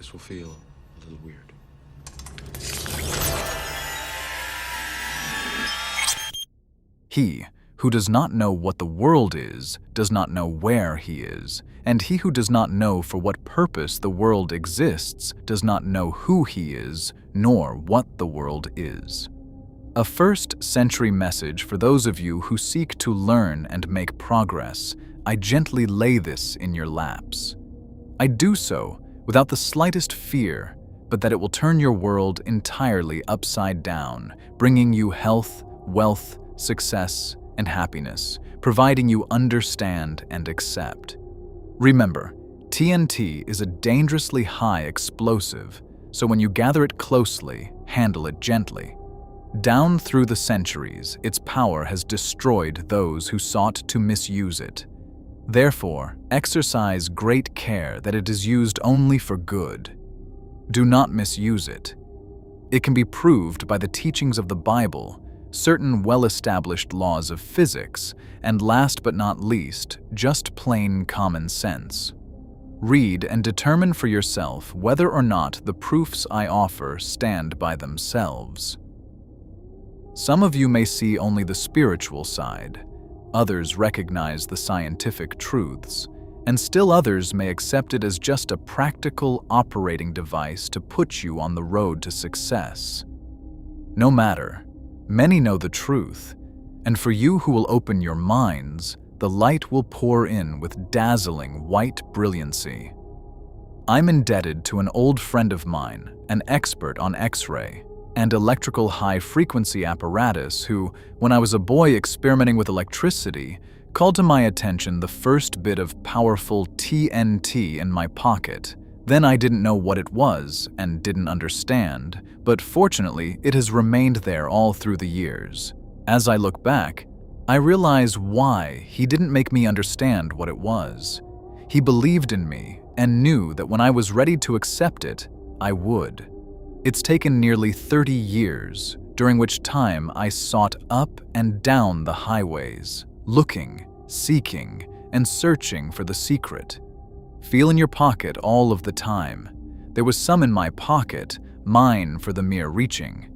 This will feel a little weird. He who does not know what the world is does not know where he is, and he who does not know for what purpose the world exists does not know who he is, nor what the world is. A first-century message for those of you who seek to learn and make progress. I gently lay this in your laps. I do so without the slightest fear, but that it will turn your world entirely upside down, bringing you health, wealth, success, and happiness, providing you understand and accept. Remember, TNT is a dangerously high explosive, so when you gather it closely, handle it gently. Down through the centuries, its power has destroyed those who sought to misuse it. Therefore, exercise great care that it is used only for good. Do not misuse it. It can be proved by the teachings of the Bible, certain well-established laws of physics, and last but not least, just plain common sense. Read and determine for yourself whether or not the proofs I offer stand by themselves. Some of you may see only the spiritual side, others recognize the scientific truths, and still others may accept it as just a practical operating device to put you on the road to success. No matter, many know the truth, and for you who will open your minds, the light will pour in with dazzling white brilliancy. I'm indebted to an old friend of mine, an expert on X-ray and electrical high-frequency apparatus who, when I was a boy experimenting with electricity, called to my attention the first bit of powerful TNT in my pocket. Then I didn't know what it was and didn't understand, but fortunately it has remained there all through the years. As I look back, I realize why he didn't make me understand what it was. He believed in me and knew that when I was ready to accept it, I would. It's taken nearly 30 years, during which time I sought up and down the highways, looking, seeking, and searching for the secret. Feel in your pocket all of the time. There was some in my pocket, mine for the mere reaching.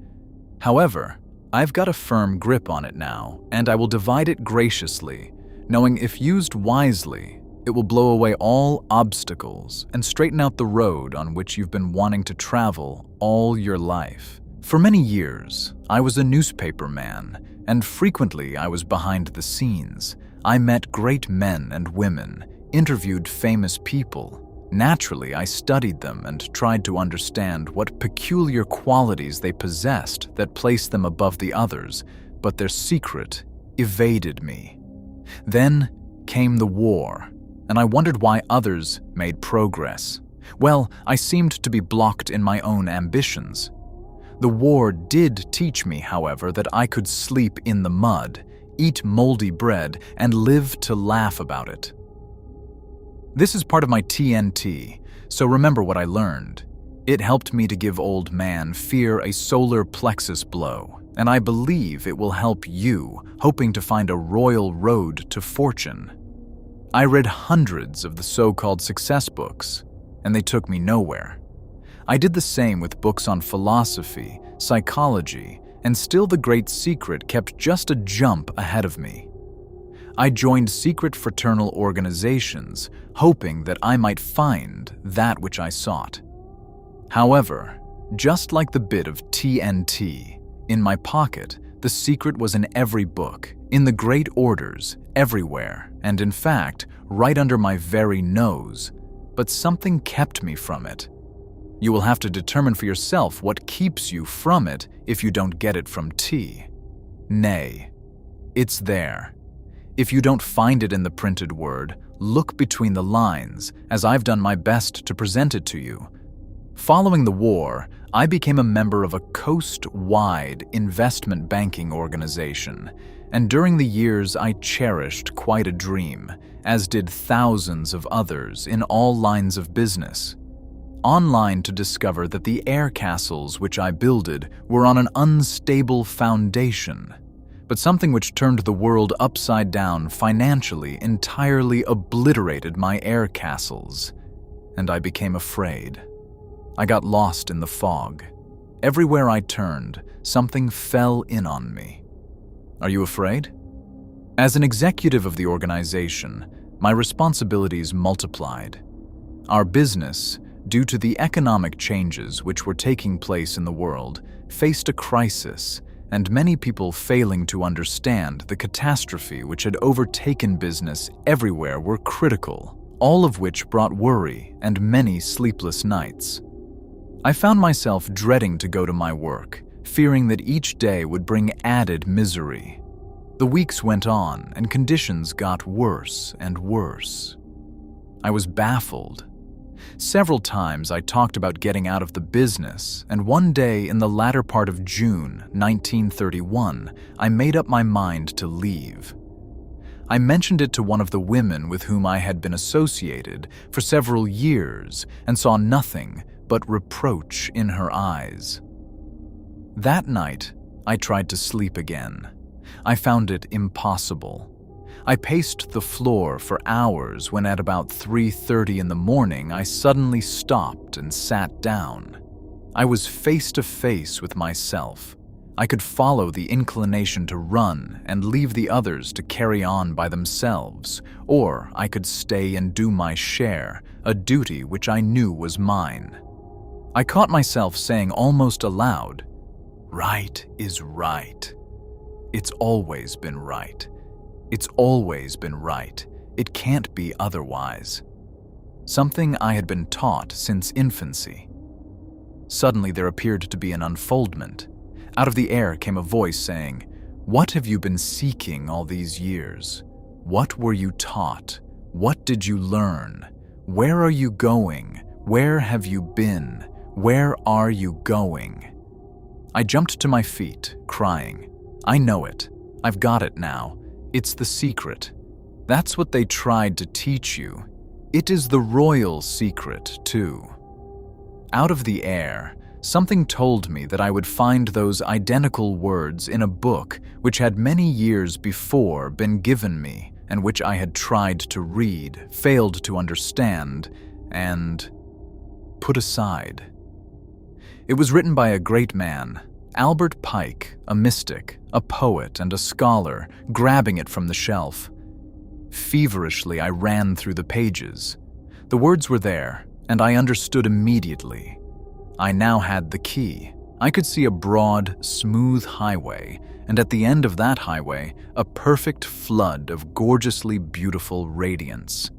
However, I've got a firm grip on it now, and I will divide it graciously, knowing if used wisely, it will blow away all obstacles and straighten out the road on which you've been wanting to travel all your life. For many years, I was a newspaper man, and frequently I was behind the scenes. I met great men and women, interviewed famous people. Naturally, I studied them and tried to understand what peculiar qualities they possessed that placed them above the others, but their secret evaded me. Then came the war, and I wondered why others made progress. Well, I seemed to be blocked in my own ambitions. The war did teach me, however, that I could sleep in the mud, eat moldy bread, and live to laugh about it. This is part of my TNT, so remember what I learned. It helped me to give old man Fear a solar plexus blow, and I believe it will help you, hoping to find a royal road to fortune. I read hundreds of the so-called success books, and they took me nowhere. I did the same with books on philosophy, psychology, and still the great secret kept just a jump ahead of me. I joined secret fraternal organizations, hoping that I might find that which I sought. However, just like the bit of TNT, in my pocket, the secret was in every book, in the great orders, everywhere, and in fact, right under my very nose. But something kept me from it. You will have to determine for yourself what keeps you from it if you don't get it from T. Nay, it's there. If you don't find it in the printed word, look between the lines, as I've done my best to present it to you. Following the war, I became a member of a coast-wide investment banking organization, and during the years I cherished quite a dream, as did thousands of others in all lines of business. Online to discover that the air castles which I builded were on an unstable foundation, but something which turned the world upside down financially entirely obliterated my air castles, and I became afraid. I got lost in the fog. Everywhere I turned, something fell in on me. Are you afraid? As an executive of the organization, my responsibilities multiplied. Our business, due to the economic changes which were taking place in the world, faced a crisis, and many people failing to understand the catastrophe which had overtaken business everywhere were critical, all of which brought worry and many sleepless nights. I found myself dreading to go to my work, fearing that each day would bring added misery. The weeks went on, and conditions got worse and worse. I was baffled. Several times I talked about getting out of the business, and one day in the latter part of June 1931, I made up my mind to leave. I mentioned it to one of the women with whom I had been associated for several years and saw nothing but reproach in her eyes. That night, I tried to sleep again. I found it impossible. I paced the floor for hours when at about 3:30 in the morning I suddenly stopped and sat down. I was face to face with myself. I could follow the inclination to run and leave the others to carry on by themselves, or I could stay and do my share, a duty which I knew was mine. I caught myself saying almost aloud, "Right is right. It's always been right. It's always been right. It can't be otherwise." Something I had been taught since infancy. Suddenly there appeared to be an unfoldment. Out of the air came a voice saying, "What have you been seeking all these years? What were you taught? What did you learn? Where are you going? Where have you been? Where are you going?" I jumped to my feet, crying, "I know it. I've got it now. It's the secret. That's what they tried to teach you. It is the royal secret, too." Out of the air, something told me that I would find those identical words in a book which had many years before been given me and which I had tried to read, failed to understand, and put aside. It was written by a great man, Albert Pike, a mystic, a poet, and a scholar, grabbing it from the shelf. Feverishly, I ran through the pages. The words were there, and I understood immediately. I now had the key. I could see a broad, smooth highway, and at the end of that highway, a perfect flood of gorgeously beautiful radiance.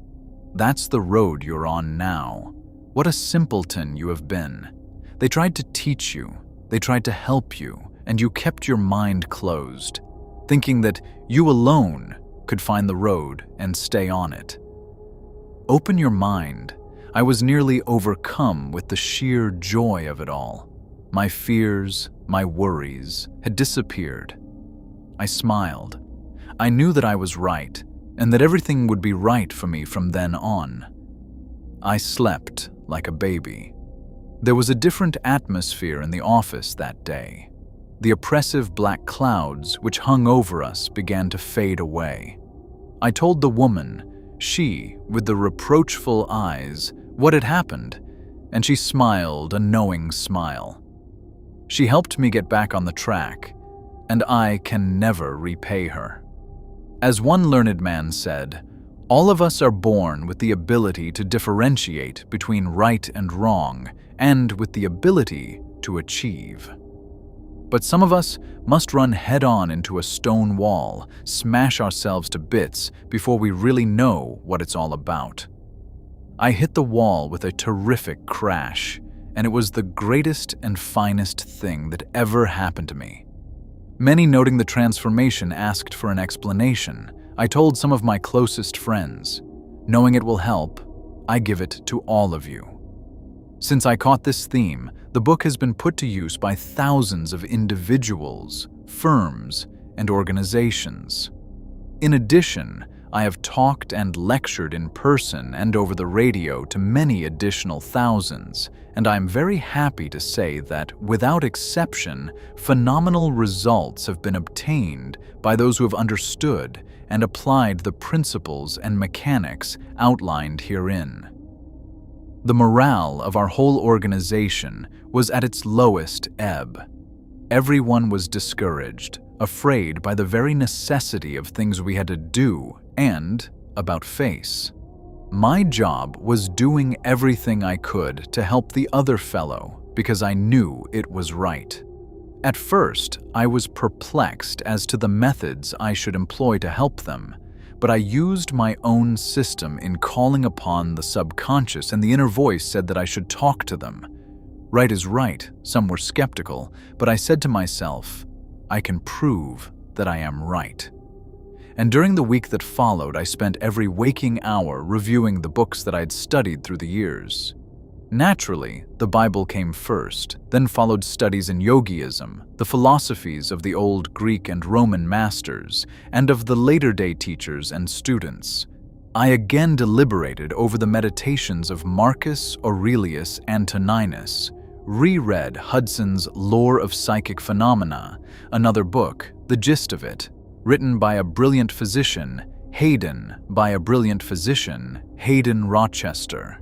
That's the road you're on now. What a simpleton you have been. They tried to teach you. They tried to help you, and you kept your mind closed, thinking that you alone could find the road and stay on it. Open your mind. I was nearly overcome with the sheer joy of it all. My fears, my worries had disappeared. I smiled. I knew that I was right, and that everything would be right for me from then on. I slept like a baby. There was a different atmosphere in the office that day. The oppressive black clouds which hung over us began to fade away. I told the woman, she with the reproachful eyes, what had happened, and she smiled a knowing smile. She helped me get back on the track, and I can never repay her. As one learned man said, all of us are born with the ability to differentiate between right and wrong, and with the ability to achieve. But some of us must run head-on into a stone wall, smash ourselves to bits before we really know what it's all about. I hit the wall with a terrific crash, and it was the greatest and finest thing that ever happened to me. Many noting the transformation asked for an explanation. I told some of my closest friends. Knowing it will help, I give it to all of you. Since I caught this theme, the book has been put to use by thousands of individuals, firms, and organizations. In addition, I have talked and lectured in person and over the radio to many additional thousands, and I am very happy to say that, without exception, phenomenal results have been obtained by those who have understood and applied the principles and mechanics outlined herein. The morale of our whole organization was at its lowest ebb. Everyone was discouraged, afraid by the very necessity of things we had to do and about face. My job was doing everything I could to help the other fellow because I knew it was right. At first, I was perplexed as to the methods I should employ to help them, but I used my own system in calling upon the subconscious, and the inner voice said that I should talk to them. Right is right. Some were skeptical, but I said to myself, I can prove that I am right. And during the week that followed, I spent every waking hour reviewing the books that I had studied through the years. Naturally, the Bible came first, then followed studies in yogiism, the philosophies of the old Greek and Roman masters, and of the later-day teachers and students. I again deliberated over the meditations of Marcus Aurelius Antoninus, reread Hudson's Lore of Psychic Phenomena, another book, the gist of it, written by a brilliant physician, Hayden Rochester.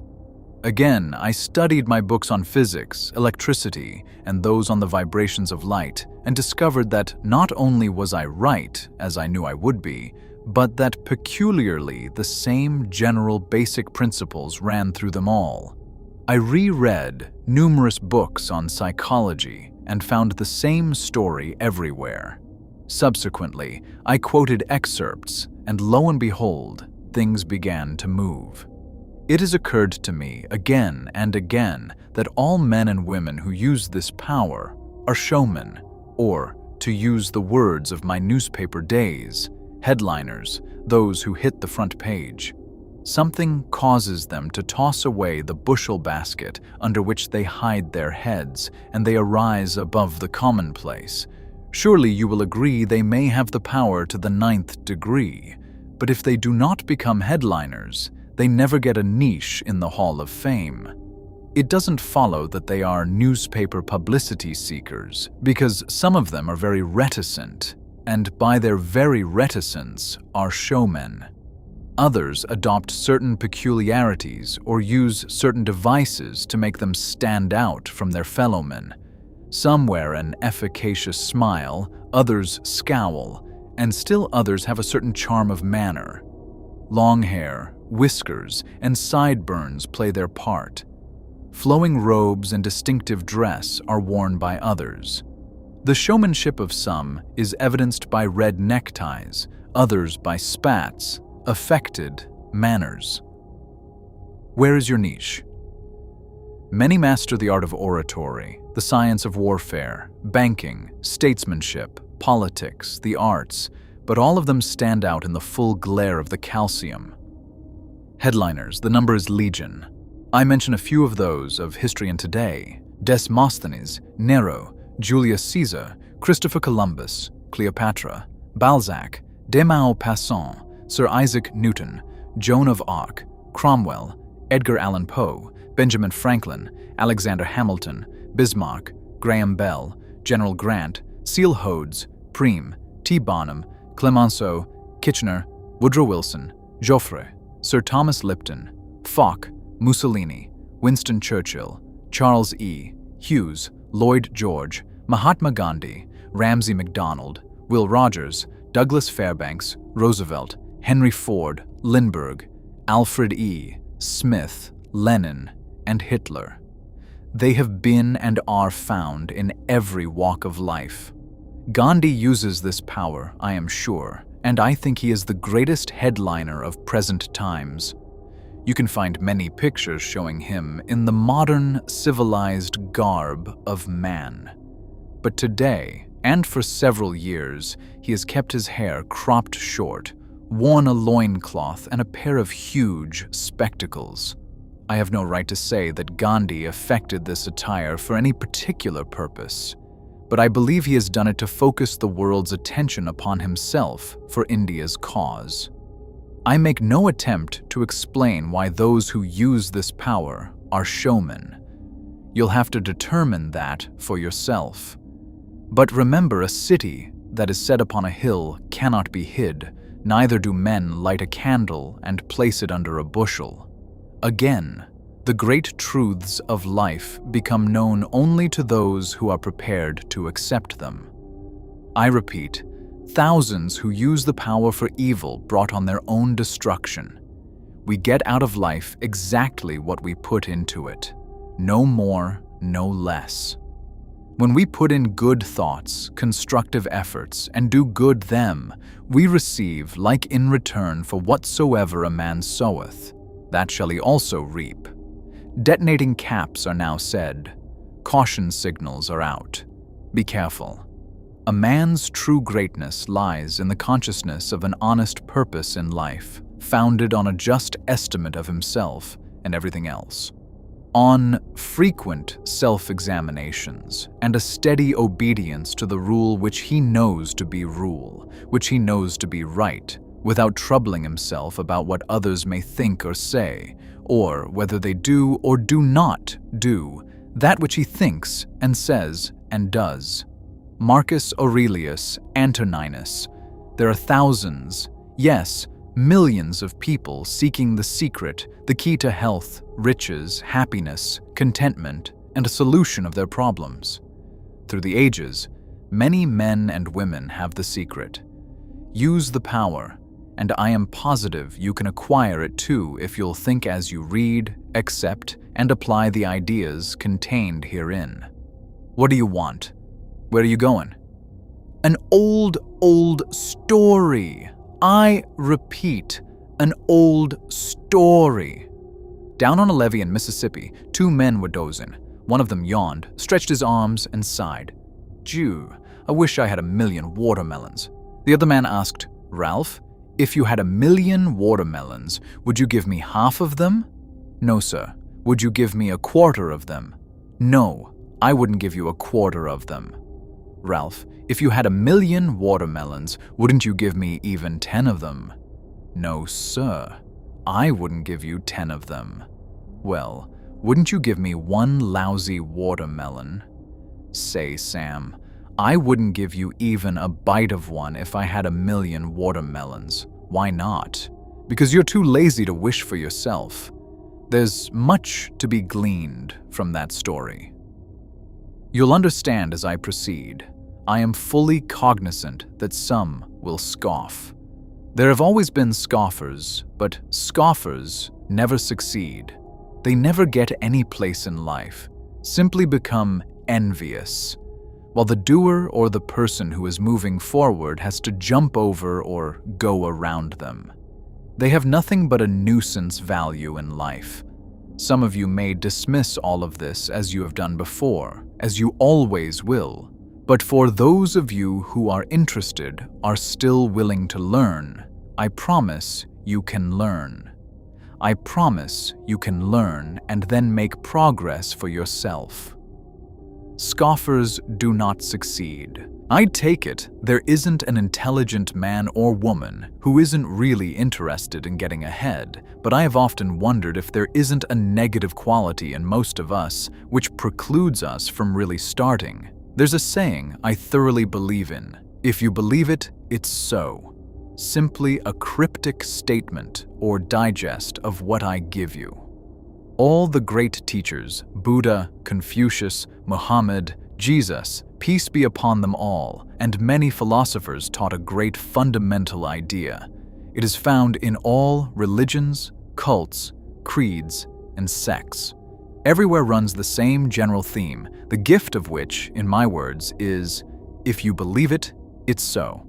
Again, I studied my books on physics, electricity, and those on the vibrations of light, and discovered that not only was I right, as I knew I would be, but that peculiarly the same general basic principles ran through them all. I reread numerous books on psychology and found the same story everywhere. Subsequently, I quoted excerpts, and lo and behold, things began to move. It has occurred to me again and again that all men and women who use this power are showmen, or, to use the words of my newspaper days, headliners, those who hit the front page. Something causes them to toss away the bushel basket under which they hide their heads, and they arise above the commonplace. Surely you will agree they may have the power to the 9th degree, but if they do not become headliners, they never get a niche in the Hall of Fame. It doesn't follow that they are newspaper publicity seekers, because some of them are very reticent, and by their very reticence are showmen. Others adopt certain peculiarities or use certain devices to make them stand out from their fellowmen. Some wear an efficacious smile, others scowl, and still others have a certain charm of manner. Long hair, whiskers, and sideburns play their part. Flowing robes and distinctive dress are worn by others. The showmanship of some is evidenced by red neckties, others by spats, affected manners. Where is your niche? Many master the art of oratory, the science of warfare, banking, statesmanship, politics, the arts, but all of them stand out in the full glare of the calcium. Headliners, the number is legion. I mention a few of those of history and today: Demosthenes, Nero, Julius Caesar, Christopher Columbus, Cleopatra, Balzac, de Maupassant, Sir Isaac Newton, Joan of Arc, Cromwell, Edgar Allan Poe, Benjamin Franklin, Alexander Hamilton, Bismarck, Graham Bell, General Grant, Seal Hodes, Priem, T. Barnum, Clemenceau, Kitchener, Woodrow Wilson, Joffre, Sir Thomas Lipton, Foch, Mussolini, Winston Churchill, Charles E. Hughes, Lloyd George, Mahatma Gandhi, Ramsay MacDonald, Will Rogers, Douglas Fairbanks, Roosevelt, Henry Ford, Lindbergh, Alfred E. Smith, Lenin, and Hitler. They have been and are found in every walk of life. Gandhi uses this power, I am sure, and I think he is the greatest headliner of present times. You can find many pictures showing him in the modern, civilized garb of man. But today, and for several years, he has kept his hair cropped short, worn a loincloth and a pair of huge spectacles. I have no right to say that Gandhi affected this attire for any particular purpose, but I believe he has done it to focus the world's attention upon himself for India's cause. I make no attempt to explain why those who use this power are showmen. You'll have to determine that for yourself. But remember, a city that is set upon a hill cannot be hid, neither do men light a candle and place it under a bushel. Again, The great truths of life become known only to those who are prepared to accept them. I repeat, thousands who use the power for evil brought on their own destruction. We get out of life exactly what we put into it. No more, no less. When we put in good thoughts, constructive efforts, and do good them, we receive like in return for whatsoever a man soweth, that shall he also reap. Detonating caps are now said. Caution signals are out. Be careful. A man's true greatness lies in the consciousness of an honest purpose in life, founded on a just estimate of himself and everything else, on frequent self-examinations and a steady obedience to the rule which he knows to be rule, which he knows to be right, without troubling himself about what others may think or say, or whether they do or do not do that which he thinks and says and does. Marcus Aurelius Antoninus. There are thousands, yes, millions of people seeking the secret, the key to health, riches, happiness, contentment, and a solution of their problems. Through the ages, many men and women have the secret. Use the power, and I am positive you can acquire it too if you'll think as you read, accept, and apply the ideas contained herein. What do you want? Where are you going? An old story. I repeat, an old story. Down on a levee in Mississippi, two men were dozing. One of them yawned, stretched his arms, and sighed. "Gee, I wish I had 1,000,000 watermelons." The other man asked, "Ralph, if you had 1,000,000 watermelons, would you give me half of them?" "No, sir." "Would you give me a quarter of them?" "No, I wouldn't give you a quarter of them." "Ralph, if you had 1,000,000 watermelons, wouldn't you give me even 10 of them?" "No, sir, I wouldn't give you 10 of them." "Well, wouldn't you give me one lousy watermelon?" "Say, Sam, I wouldn't give you even a bite of one if I had 1,000,000 watermelons. Why not? Because you're too lazy to wish for yourself. There's much to be gleaned from that story. You'll understand as I proceed. I am fully cognizant that some will scoff. There have always been scoffers, but scoffers never succeed. They never get any place in life, simply become envious, while the doer or the person who is moving forward has to jump over or go around them. They have nothing but a nuisance value in life. Some of you may dismiss all of this as you have done before, as you always will. But for those of you who are interested, are still willing to learn, I promise you can learn. I promise you can learn and then make progress for yourself. Scoffers do not succeed. I take it there isn't an intelligent man or woman who isn't really interested in getting ahead, but I have often wondered if there isn't a negative quality in most of us which precludes us from really starting. There's a saying I thoroughly believe in. If you believe it, it's so. Simply a cryptic statement or digest of what I give you. All the great teachers, Buddha, Confucius, Muhammad, Jesus, peace be upon them all, and many philosophers taught a great fundamental idea. It is found in all religions, cults, creeds, and sects. Everywhere runs the same general theme, the gift of which, in my words, is, if you believe it, it's so.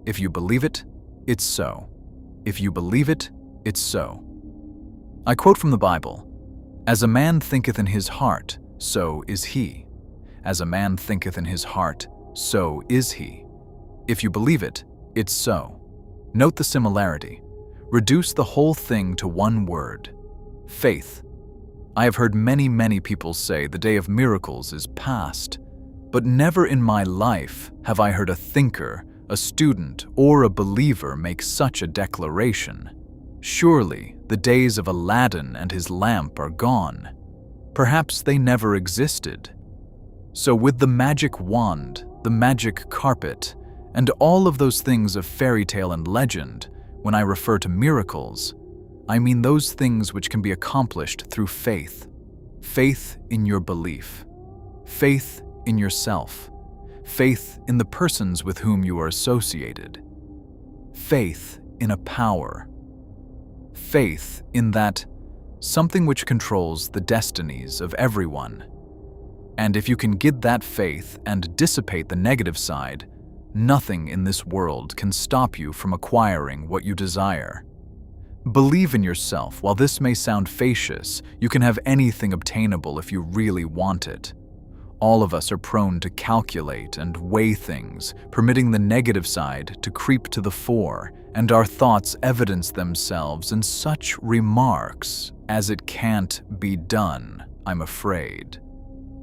If you believe it, it's so. If you believe it, it's so. I quote from the Bible, "As a man thinketh in his heart, so is he. As a man thinketh in his heart, so is he. If you believe it, it's so." Note the similarity. Reduce the whole thing to one word: faith. I have heard many people say the day of miracles is past, but never in my life have I heard a thinker, a student, or a believer make such a declaration. Surely the days of Aladdin and his lamp are gone. Perhaps they never existed. So with the magic wand, the magic carpet, and all of those things of fairy tale and legend, when I refer to miracles, I mean those things which can be accomplished through faith. Faith in your belief. Faith in yourself. Faith in the persons with whom you are associated. Faith in a power. Faith in that something which controls the destinies of everyone. And if you can get that faith and dissipate the negative side, nothing in this world can stop you from acquiring what you desire. Believe in yourself. While this may sound fallacious, you can have anything obtainable if you really want it. All of us are prone to calculate and weigh things, permitting the negative side to creep to the fore, and our thoughts evidence themselves in such remarks as "it can't be done, I'm afraid."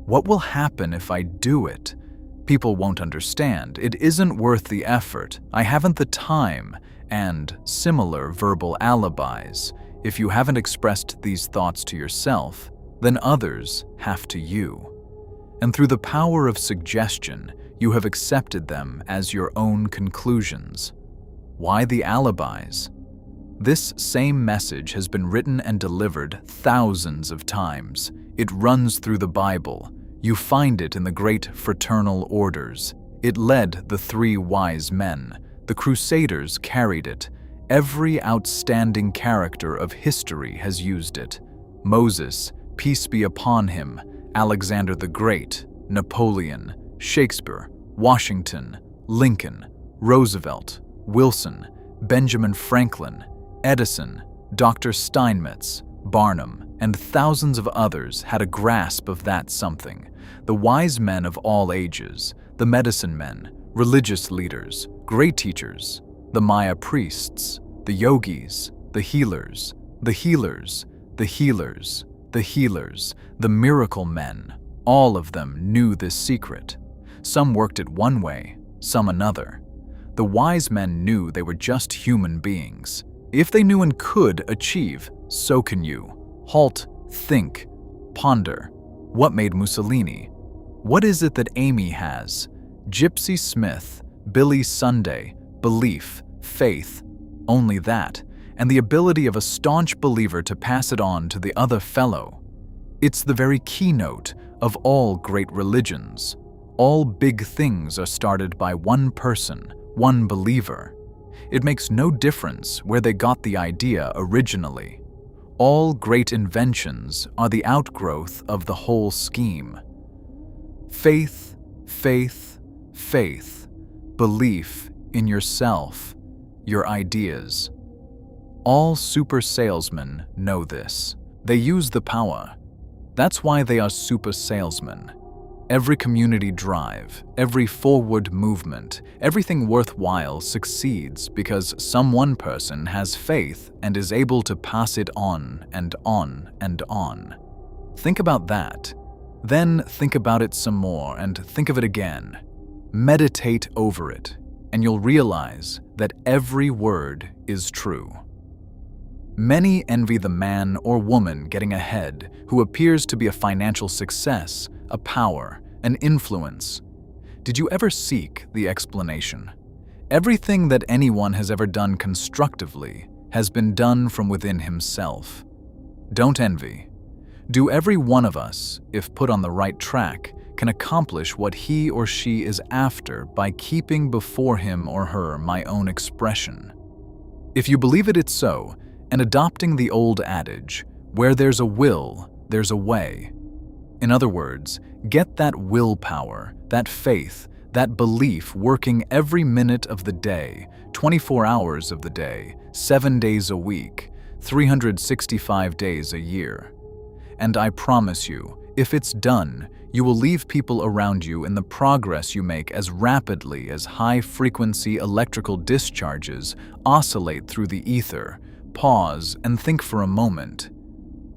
What will happen if I do it? People won't understand. It isn't worth the effort. I haven't the time, and similar verbal alibis. If you haven't expressed these thoughts to yourself, then others have to you. And through the power of suggestion, you have accepted them as your own conclusions. Why the alibis? This same message has been written and delivered thousands of times. It runs through the Bible. You find it in the great fraternal orders. It led the 3 wise men. The Crusaders carried it. Every outstanding character of history has used it. Moses, peace be upon him, Alexander the Great, Napoleon, Shakespeare, Washington, Lincoln, Roosevelt, Wilson, Benjamin Franklin, Edison, Dr. Steinmetz, Barnum, and thousands of others had a grasp of that something. The wise men of all ages, the medicine men, religious leaders, great teachers, the Maya priests, the yogis, the healers, the healers, the healers, the healers, the miracle men, all of them knew this secret. Some worked it one way, some another. The wise men knew they were just human beings. If they knew and could achieve, so can you. Halt, think, ponder. What made Mussolini? What is it that Amy has? Gypsy Smith, Billy Sunday, belief, faith, only that, and the ability of a staunch believer to pass it on to the other fellow. It's the very keynote of all great religions. All big things are started by one person, one believer. It makes no difference where they got the idea originally. All great inventions are the outgrowth of the whole scheme. Faith, faith, faith, belief in yourself, your ideas. All super salesmen know this. They use the power. That's why they are super salesmen. Every community drive, every forward movement, everything worthwhile succeeds because some one person has faith and is able to pass it on and on and on. Think about that. Then think about it some more and think of it again. Meditate over it, and you'll realize that every word is true. Many envy the man or woman getting ahead who appears to be a financial success, a power, an influence. Did you ever seek the explanation? Everything that anyone has ever done constructively has been done from within himself. Don't envy. Do every one of us, if put on the right track, can accomplish what he or she is after by keeping before him or her my own expression. If you believe it's so, and adopting the old adage, where there's a will, there's a way. In other words, get that willpower, that faith, that belief working every minute of the day, 24 hours of the day, 7 days a week, 365 days a year. And I promise you, if it's done, you will leave people around you in the progress you make as rapidly as high-frequency electrical discharges oscillate through the ether. Pause and think for a moment.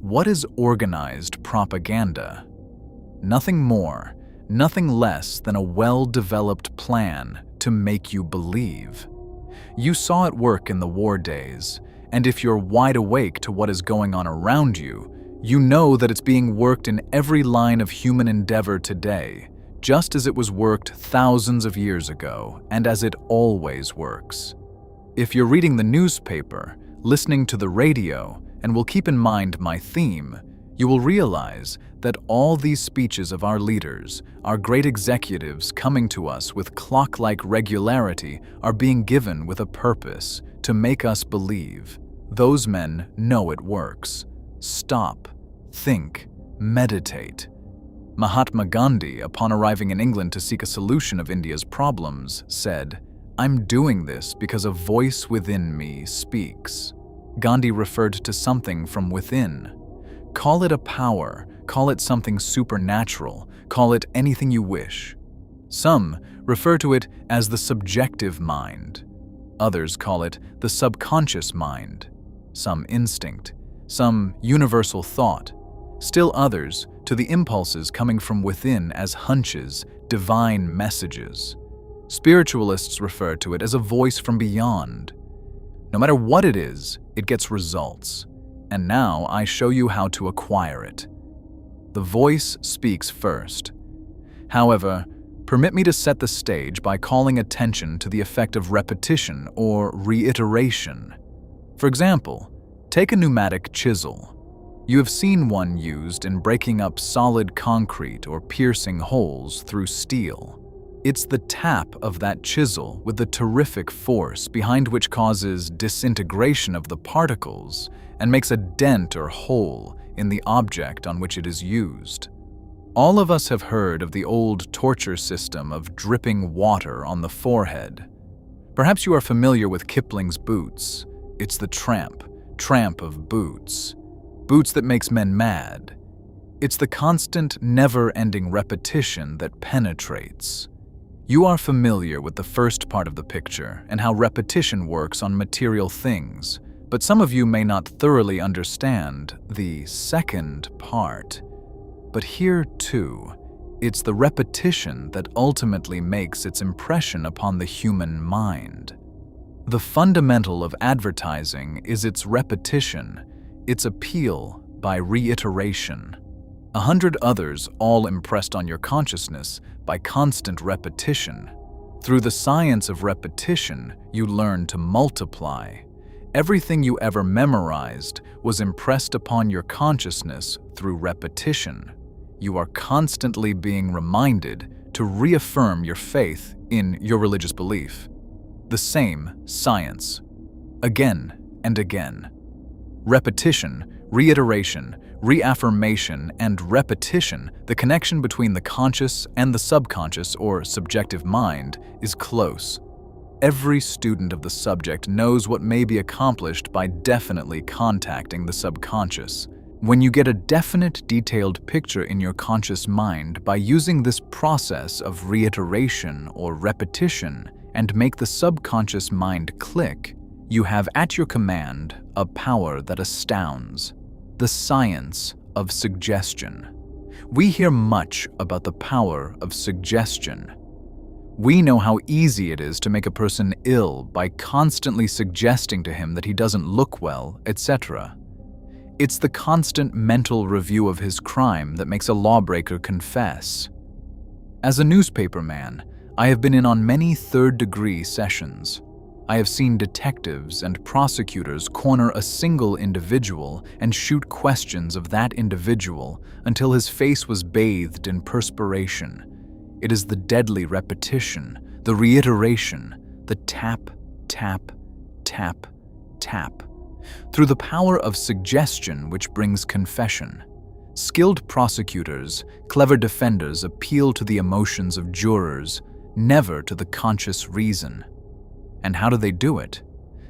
What is organized propaganda? Nothing more, nothing less than a well-developed plan to make you believe. You saw it work in the war days, and if you're wide awake to what is going on around you, you know that it's being worked in every line of human endeavor today, just as it was worked thousands of years ago, and as it always works. If you're reading the newspaper, listening to the radio, and will keep in mind my theme, you will realize that all these speeches of our leaders, our great executives coming to us with clock-like regularity, are being given with a purpose to make us believe. Those men know it works. Stop, think, meditate. Mahatma Gandhi, upon arriving in England to seek a solution of India's problems, said, "I'm doing this because a voice within me speaks." Gandhi referred to something from within. Call it a power, call it something supernatural, call it anything you wish. Some refer to it as the subjective mind. Others call it the subconscious mind. Some instinct, some universal thought. Still others to the impulses coming from within as hunches, divine messages. Spiritualists refer to it as a voice from beyond. No matter what it is, it gets results. And now I show you how to acquire it. The voice speaks first. However, permit me to set the stage by calling attention to the effect of repetition or reiteration. For example, take a pneumatic chisel. You have seen one used in breaking up solid concrete or piercing holes through steel. It's the tap of that chisel with the terrific force behind which causes disintegration of the particles and makes a dent or hole in the object on which it is used. All of us have heard of the old torture system of dripping water on the forehead. Perhaps you are familiar with Kipling's Boots. It's the tramp of boots. Boots that makes men mad. It's the constant, never-ending repetition that penetrates. You are familiar with the first part of the picture and how repetition works on material things, but some of you may not thoroughly understand the second part. But here, too, it's the repetition that ultimately makes its impression upon the human mind. The fundamental of advertising is its repetition, its appeal by reiteration. 100 others all impressed on your consciousness by constant repetition. Through the science of repetition, you learn to multiply. Everything you ever memorized was impressed upon your consciousness through repetition. You are constantly being reminded to reaffirm your faith in your religious belief. The same science, again and again. Repetition, reiteration, reaffirmation, and repetition, the connection between the conscious and the subconscious or subjective mind, is close. Every student of the subject knows what may be accomplished by definitely contacting the subconscious. When you get a definite, detailed picture in your conscious mind by using this process of reiteration or repetition and make the subconscious mind click, you have at your command a power that astounds. The science of suggestion. We hear much about the power of suggestion. We know how easy it is to make a person ill by constantly suggesting to him that he doesn't look well, etc. It's the constant mental review of his crime that makes a lawbreaker confess. As a newspaperman, I have been in on many third-degree sessions. I have seen detectives and prosecutors corner a single individual and shoot questions of that individual until his face was bathed in perspiration. It is the deadly repetition, the reiteration, the tap, tap, tap, tap. Through the power of suggestion which brings confession. Skilled prosecutors, clever defenders appeal to the emotions of jurors, never to the conscious reason. And how do they do it?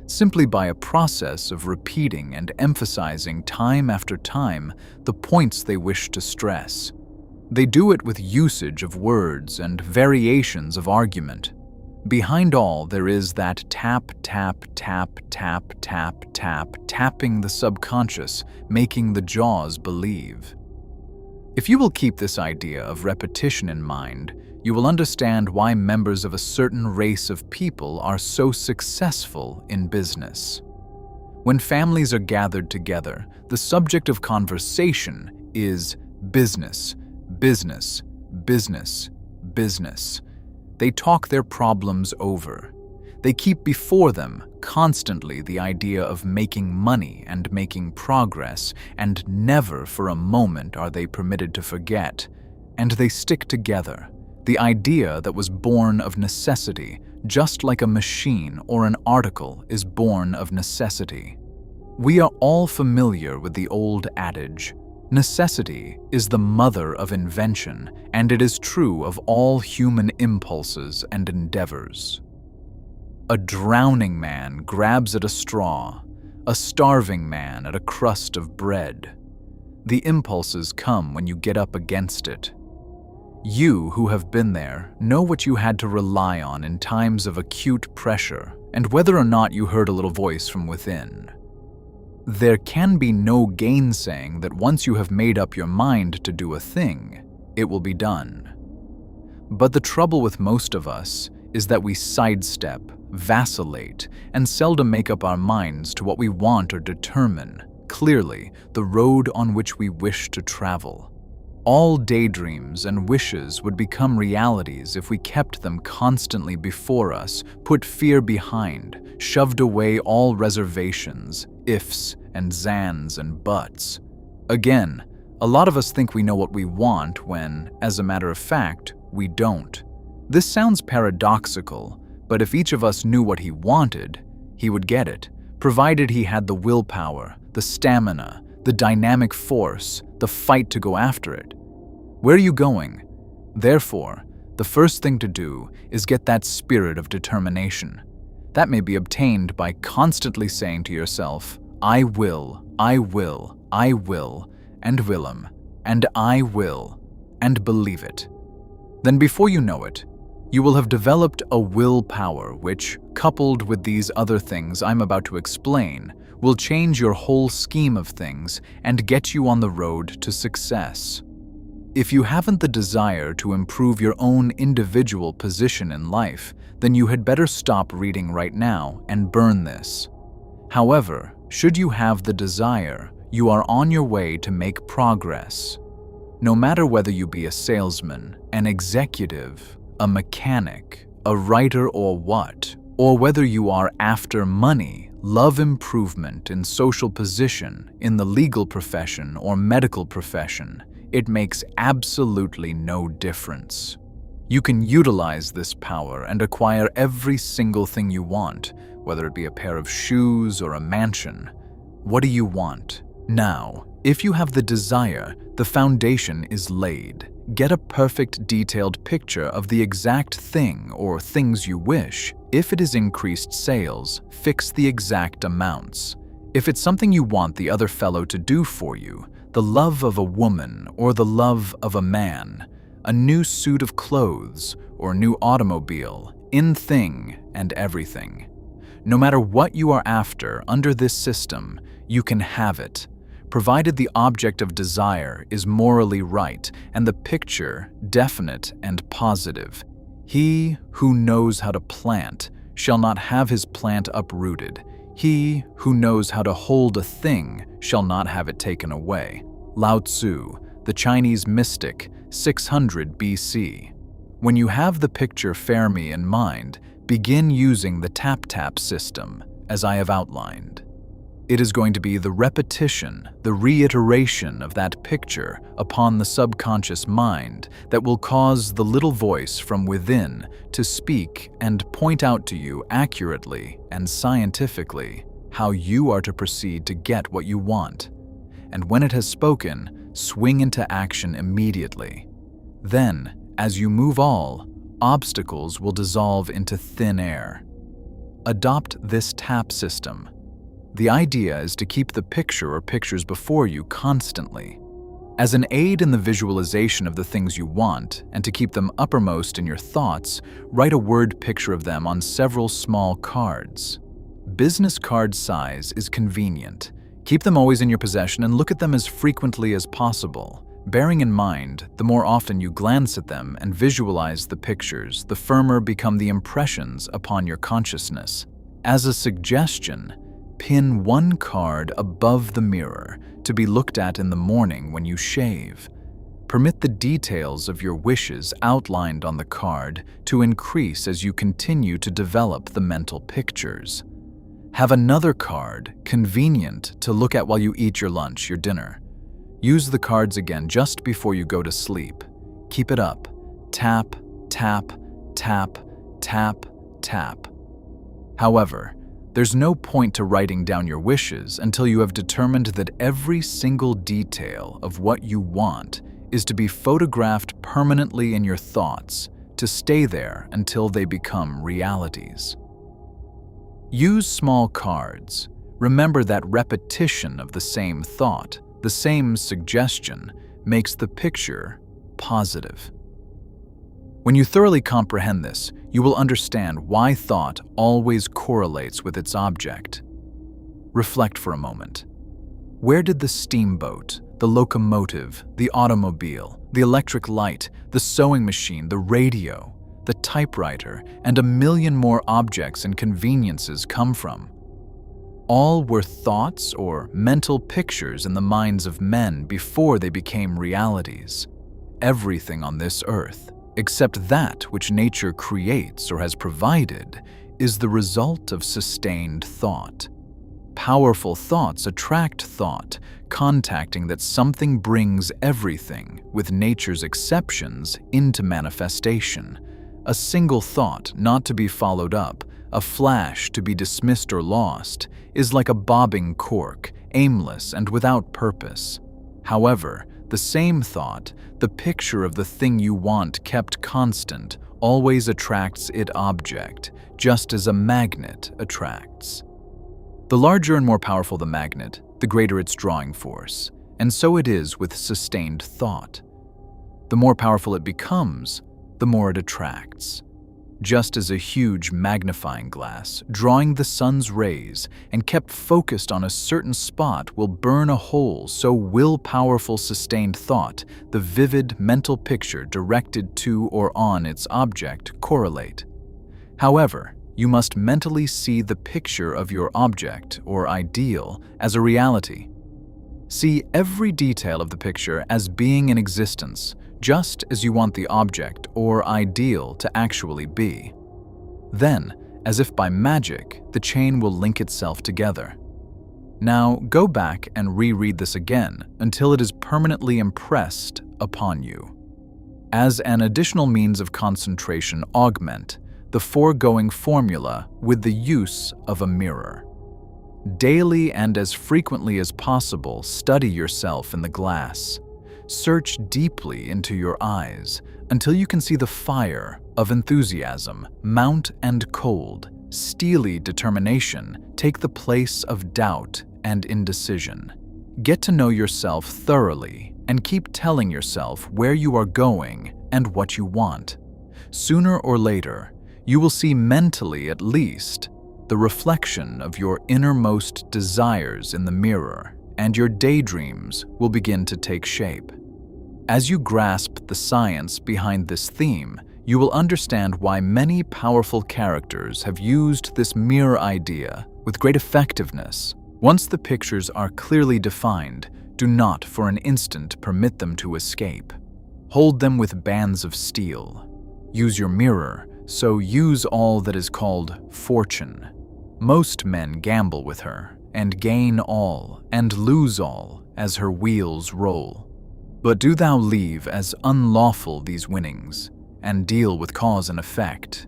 Simply by a process of repeating and emphasizing time after time the points they wish to stress. They do it with usage of words and variations of argument. Behind all, there is that tap, tap, tap, tap, tap, tap, tapping the subconscious, making the jaws believe. If you will keep this idea of repetition in mind, you will understand why members of a certain race of people are so successful in business. When families are gathered together, the subject of conversation is business, business, business, business. They talk their problems over. They keep before them constantly the idea of making money and making progress, and never for a moment are they permitted to forget. And they stick together, the idea that was born of necessity, just like a machine or an article is born of necessity. We are all familiar with the old adage, necessity is the mother of invention, and it is true of all human impulses and endeavors. A drowning man grabs at a straw, a starving man at a crust of bread. The impulses come when you get up against it. You who have been there know what you had to rely on in times of acute pressure, and whether or not you heard a little voice from within. There can be no gainsaying that once you have made up your mind to do a thing, it will be done. But the trouble with most of us is that we sidestep, vacillate, and seldom make up our minds to what we want or determine clearly the road on which we wish to travel. All daydreams and wishes would become realities if we kept them constantly before us, put fear behind, shoved away all reservations, ifs and zans and buts. Again, a lot of us think we know what we want when, as a matter of fact, we don't. This sounds paradoxical, but if each of us knew what he wanted, he would get it, provided he had the willpower, the stamina, the dynamic force, the fight to go after it. Where are you going? Therefore, the first thing to do is get that spirit of determination. That may be obtained by constantly saying to yourself, I will, I will, I will, and willem, and I will, and believe it. Then before you know it, you will have developed a willpower which, coupled with these other things I'm about to explain, will change your whole scheme of things and get you on the road to success. If you haven't the desire to improve your own individual position in life, then you had better stop reading right now and burn this. However, should you have the desire, you are on your way to make progress. No matter whether you be a salesman, an executive, a mechanic, a writer or what, or whether you are after money, love improvement in social position, in the legal profession or medical profession, it makes absolutely no difference. You can utilize this power and acquire every single thing you want, whether it be a pair of shoes or a mansion. What do you want? Now, if you have the desire, the foundation is laid. Get a perfect detailed picture of the exact thing or things you wish. If it is increased sales, fix the exact amounts. If it's something you want the other fellow to do for you, the love of a woman or the love of a man, a new suit of clothes or new automobile, in thing and everything. No matter what you are after under this system, you can have it, provided the object of desire is morally right and the picture definite and positive. He who knows how to plant shall not have his plant uprooted. He who knows how to hold a thing shall not have it taken away. Lao Tzu, the Chinese mystic, 600 BC. When you have the picture Fermi in mind, begin using the tap-tap system, as I have outlined. It is going to be the repetition, the reiteration of that picture upon the subconscious mind that will cause the little voice from within to speak and point out to you accurately and scientifically how you are to proceed to get what you want. And when it has spoken, swing into action immediately. Then, as you move obstacles will dissolve into thin air. Adopt this tap system. The idea is to keep the picture or pictures before you constantly. As an aid in the visualization of the things you want and to keep them uppermost in your thoughts, write a word picture of them on several small cards. Business card size is convenient. Keep them always in your possession and look at them as frequently as possible. Bearing in mind, the more often you glance at them and visualize the pictures, the firmer become the impressions upon your consciousness. As a suggestion, pin one card above the mirror to be looked at in the morning when you shave. Permit the details of your wishes outlined on the card to increase as you continue to develop the mental pictures. Have another card convenient to look at while you eat your lunch, your dinner. Use the cards again just before you go to sleep. Keep it up. Tap, tap, tap, tap, tap. However, there's no point to writing down your wishes until you have determined that every single detail of what you want is to be photographed permanently in your thoughts, to stay there until they become realities. Use small cards. Remember that repetition of the same thought, the same suggestion, makes the picture positive. When you thoroughly comprehend this, you will understand why thought always correlates with its object. Reflect for a moment. Where did the steamboat, the locomotive, the automobile, the electric light, the sewing machine, the radio, the typewriter, and a million more objects and conveniences come from? All were thoughts or mental pictures in the minds of men before they became realities. Everything on this earth, except that which nature creates or has provided, is the result of sustained thought. Powerful thoughts attract thought, contacting that something brings everything, with nature's exceptions, into manifestation. A single thought not to be followed up, a flash to be dismissed or lost, is like a bobbing cork, aimless and without purpose. However, the same thought, the picture of the thing you want kept constant, always attracts its object, just as a magnet attracts. The larger and more powerful the magnet, the greater its drawing force, and so it is with sustained thought. The more powerful it becomes, the more it attracts. Just as a huge magnifying glass, drawing the sun's rays and kept focused on a certain spot will burn a hole, so will powerful sustained thought, the vivid mental picture directed to or on its object, correlate. However, you must mentally see the picture of your object or ideal as a reality. See every detail of the picture as being in existence, just as you want the object or ideal to actually be. Then, as if by magic, the chain will link itself together. Now, go back and reread this again until it is permanently impressed upon you. As an additional means of concentration, augment the foregoing formula with the use of a mirror. Daily and as frequently as possible, study yourself in the glass. Search deeply into your eyes until you can see the fire of enthusiasm mount and cold, steely determination take the place of doubt and indecision. Get to know yourself thoroughly and keep telling yourself where you are going and what you want. Sooner or later, you will see mentally at least the reflection of your innermost desires in the mirror, and your daydreams will begin to take shape. As you grasp the science behind this theme, you will understand why many powerful characters have used this mirror idea with great effectiveness. Once the pictures are clearly defined, do not for an instant permit them to escape. Hold them with bands of steel. Use your mirror, so use all that is called fortune. Most men gamble with her, and gain all, and lose all, as her wheels roll. But do thou leave as unlawful these winnings, and deal with cause and effect.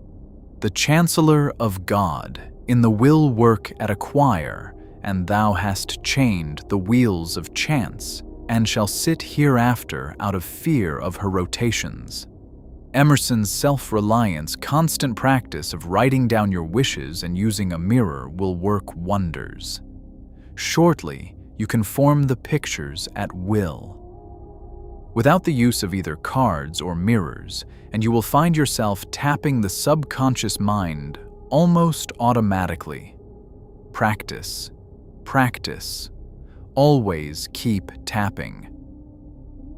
The Chancellor of God in the will work at a choir, and thou hast chained the wheels of chance, and shall sit hereafter out of fear of her rotations. Emerson's self-reliance, constant practice of writing down your wishes and using a mirror will work wonders. Shortly, you can form the pictures at will. Without the use of either cards or mirrors, and you will find yourself tapping the subconscious mind almost automatically. Practice, practice. Always keep tapping.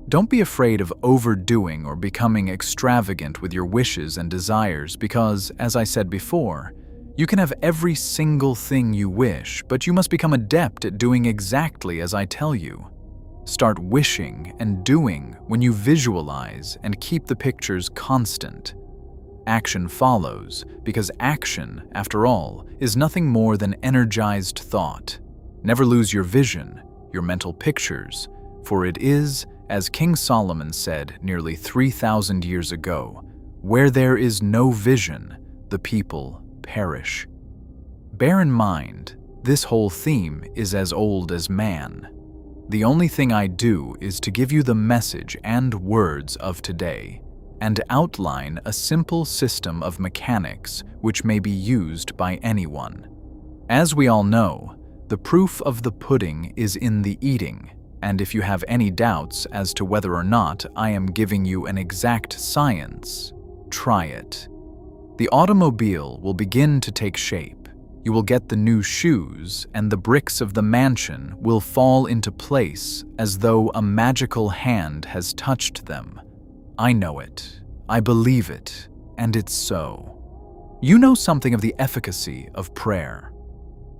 Don't be afraid of overdoing or becoming extravagant with your wishes and desires because, as I said before, you can have every single thing you wish, but you must become adept at doing exactly as I tell you. Start wishing and doing when you visualize and keep the pictures constant. Action follows, because action, after all, is nothing more than energized thought. Never lose your vision, your mental pictures, for it is, as King Solomon said nearly 3,000 years ago, where there is no vision, the people perish. Bear in mind, this whole theme is as old as man. The only thing I do is to give you the message and words of today, and outline a simple system of mechanics which may be used by anyone. As we all know, the proof of the pudding is in the eating, and if you have any doubts as to whether or not I am giving you an exact science, try it. The automobile will begin to take shape. You will get the new shoes, and the bricks of the mansion will fall into place as though a magical hand has touched them. I know it, I believe it, and it's so. You know something of the efficacy of prayer.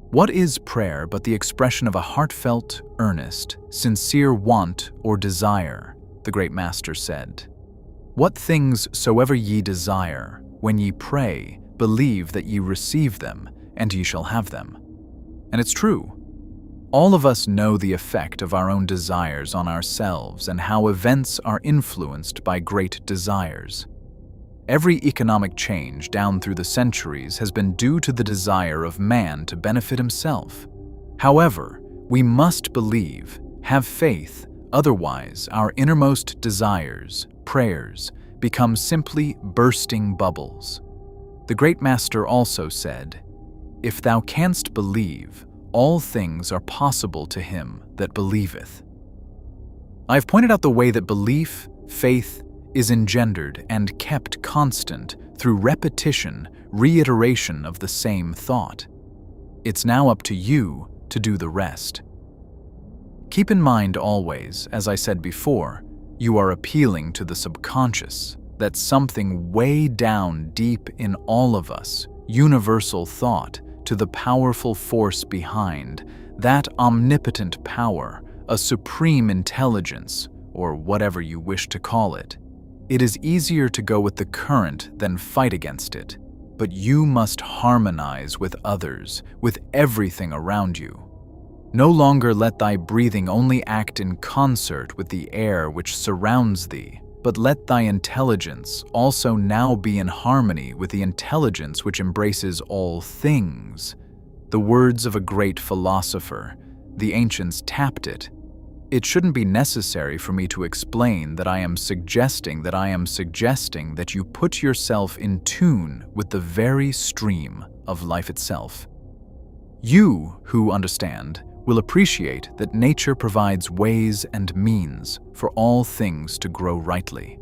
What is prayer but the expression of a heartfelt, earnest, sincere want or desire, the great Master said. What things soever ye desire, when ye pray, believe that ye receive them, and ye shall have them. And it's true. All of us know the effect of our own desires on ourselves and how events are influenced by great desires. Every economic change down through the centuries has been due to the desire of man to benefit himself. However, we must believe, have faith, otherwise our innermost desires, prayers, become simply bursting bubbles. The great Master also said, "If thou canst believe, all things are possible to him that believeth." I have pointed out the way that belief, faith, is engendered and kept constant through repetition, reiteration of the same thought. It's now up to you to do the rest. Keep in mind always, as I said before, you are appealing to the subconscious, that something way down deep in all of us, universal thought, to the powerful force behind, that omnipotent power, a supreme intelligence, or whatever you wish to call it. It is easier to go with the current than fight against it, but you must harmonize with others, with everything around you. No longer let thy breathing only act in concert with the air which surrounds thee, but let thy intelligence also now be in harmony with the intelligence which embraces all things. The words of a great philosopher, the ancients tapped it. It shouldn't be necessary for me to explain that I am suggesting that you put yourself in tune with the very stream of life itself. You who understand will appreciate that nature provides ways and means for all things to grow rightly.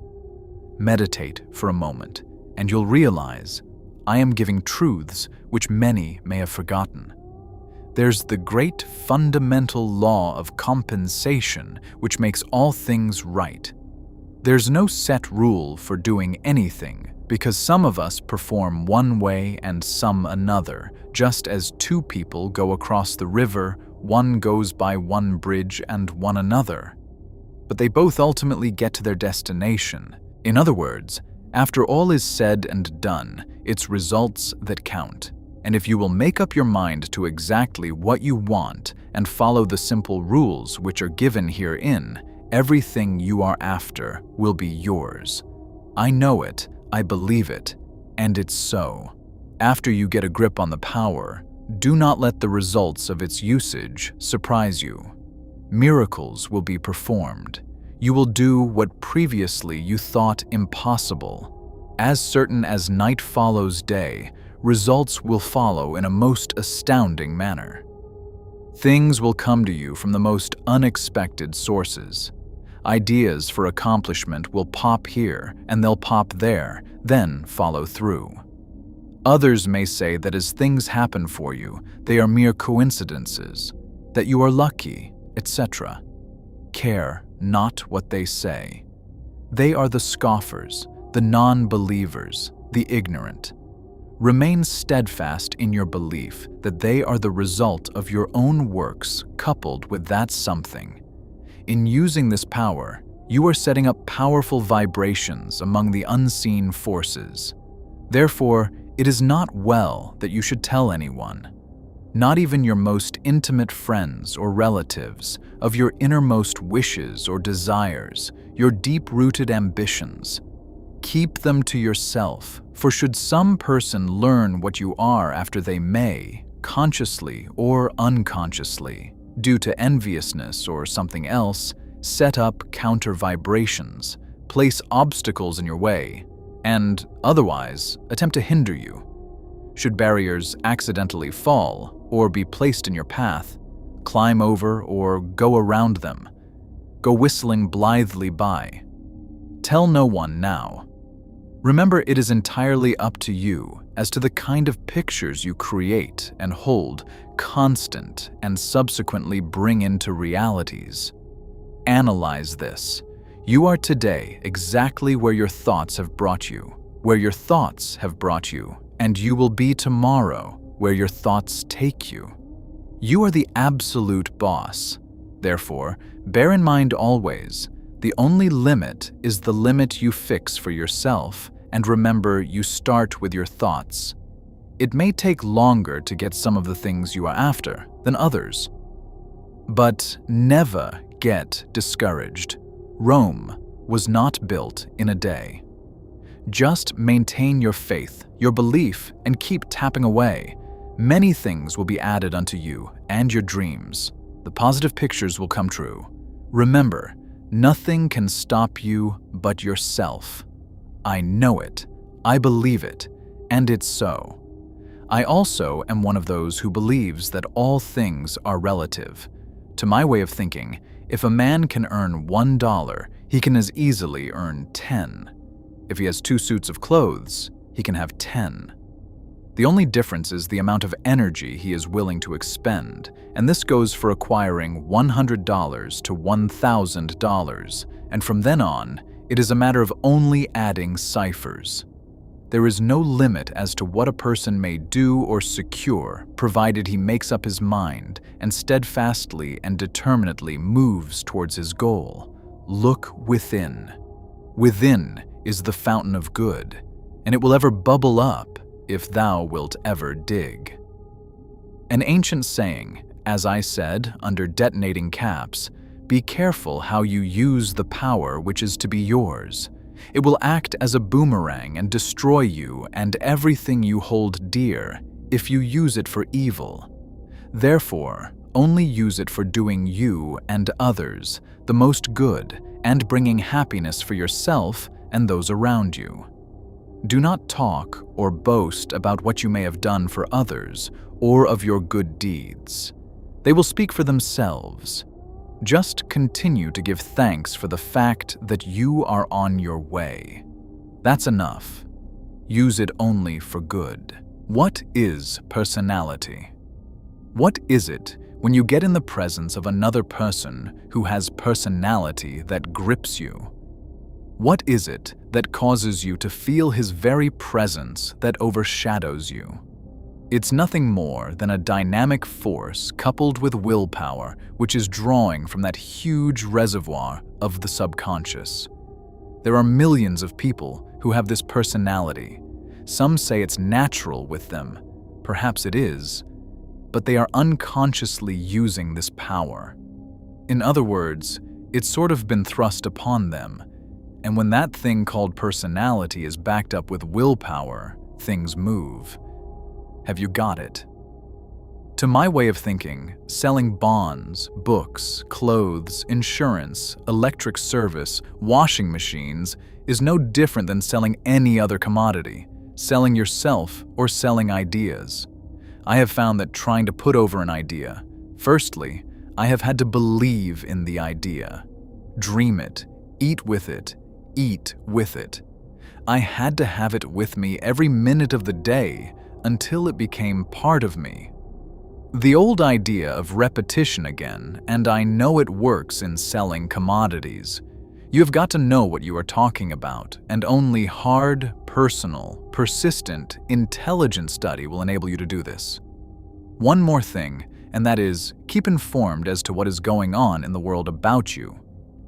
Meditate for a moment, and you'll realize I am giving truths which many may have forgotten. There's the great fundamental law of compensation which makes all things right. There's no set rule for doing anything, because some of us perform one way and some another, just as two people go across the river, one goes by one bridge and one another. But they both ultimately get to their destination. In other words, after all is said and done, it's results that count. And if you will make up your mind to exactly what you want and follow the simple rules which are given herein, everything you are after will be yours. I know it, I believe it, and it's so. After you get a grip on the power, do not let the results of its usage surprise you. Miracles will be performed. You will do what previously you thought impossible. As certain as night follows day, results will follow in a most astounding manner. Things will come to you from the most unexpected sources. Ideas for accomplishment will pop here and they'll pop there, then follow through. Others may say that as things happen for you, they are mere coincidences, that you are lucky, etc. Care not what they say. They are the scoffers, the non-believers, the ignorant. Remain steadfast in your belief that they are the result of your own works coupled with that something. In using this power, you are setting up powerful vibrations among the unseen forces. Therefore, it is not well that you should tell anyone, not even your most intimate friends or relatives, of your innermost wishes or desires, your deep-rooted ambitions. Keep them to yourself, for should some person learn what you are after they may, consciously or unconsciously, due to enviousness or something else, set up counter-vibrations, place obstacles in your way, and otherwise attempt to hinder you. Should barriers accidentally fall or be placed in your path, climb over or go around them. Go whistling blithely by. Tell no one now. Remember, it is entirely up to you as to the kind of pictures you create and hold constant and subsequently bring into realities. Analyze this. You are today exactly where your thoughts have brought you, and you will be tomorrow where your thoughts take you. You are the absolute boss. Therefore, bear in mind always, the only limit is the limit you fix for yourself, and remember, you start with your thoughts. It may take longer to get some of the things you are after than others. But never get discouraged. Rome was not built in a day. Just maintain your faith, your belief, and keep tapping away. Many things will be added unto you and your dreams. The positive pictures will come true. Remember, nothing can stop you but yourself. I know it, I believe it, and it's so. I also am one of those who believes that all things are relative. To my way of thinking, if a man can earn $1, he can as easily earn 10. If he has 2 suits of clothes, he can have 10. The only difference is the amount of energy he is willing to expend, and this goes for acquiring $100 to $1,000, and from then on, it is a matter of only adding ciphers. There is no limit as to what a person may do or secure, provided he makes up his mind and steadfastly and determinedly moves towards his goal. Look within. Within is the fountain of good, and it will ever bubble up if thou wilt ever dig. An ancient saying, as I said, under detonating caps, be careful how you use the power which is to be yours. It will act as a boomerang and destroy you and everything you hold dear if you use it for evil. Therefore, only use it for doing you and others the most good and bringing happiness for yourself and those around you. Do not talk or boast about what you may have done for others or of your good deeds. They will speak for themselves. Just continue to give thanks for the fact that you are on your way. That's enough. Use it only for good. What is personality? What is it when you get in the presence of another person who has personality that grips you? What is it that causes you to feel his very presence that overshadows you? It's nothing more than a dynamic force coupled with willpower which is drawing from that huge reservoir of the subconscious. There are millions of people who have this personality. Some say it's natural with them. Perhaps it is. But they are unconsciously using this power. In other words, it's sort of been thrust upon them. And when that thing called personality is backed up with willpower, things move. Have you got it? To my way of thinking, selling bonds, books, clothes, insurance, electric service, washing machines is no different than selling any other commodity, selling yourself or selling ideas. I have found that trying to put over an idea, firstly, I have had to believe in the idea, dream it, eat with it, eat with it. I had to have it with me every minute of the day until it became part of me. The old idea of repetition again, and I know it works in selling commodities. You have got to know what you are talking about, and only hard, personal, persistent, intelligent study will enable you to do this. One more thing, and that is, keep informed as to what is going on in the world about you.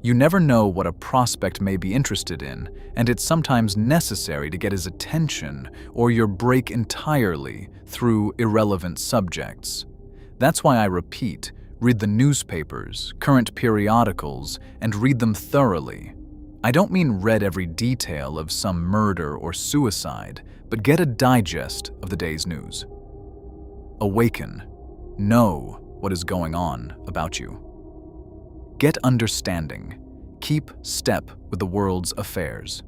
You never know what a prospect may be interested in, and it's sometimes necessary to get his attention or your break entirely through irrelevant subjects. That's why I repeat, read the newspapers, current periodicals, and read them thoroughly. I don't mean read every detail of some murder or suicide, but get a digest of the day's news. Awaken. Know what is going on about you. Get understanding. Keep step with the world's affairs.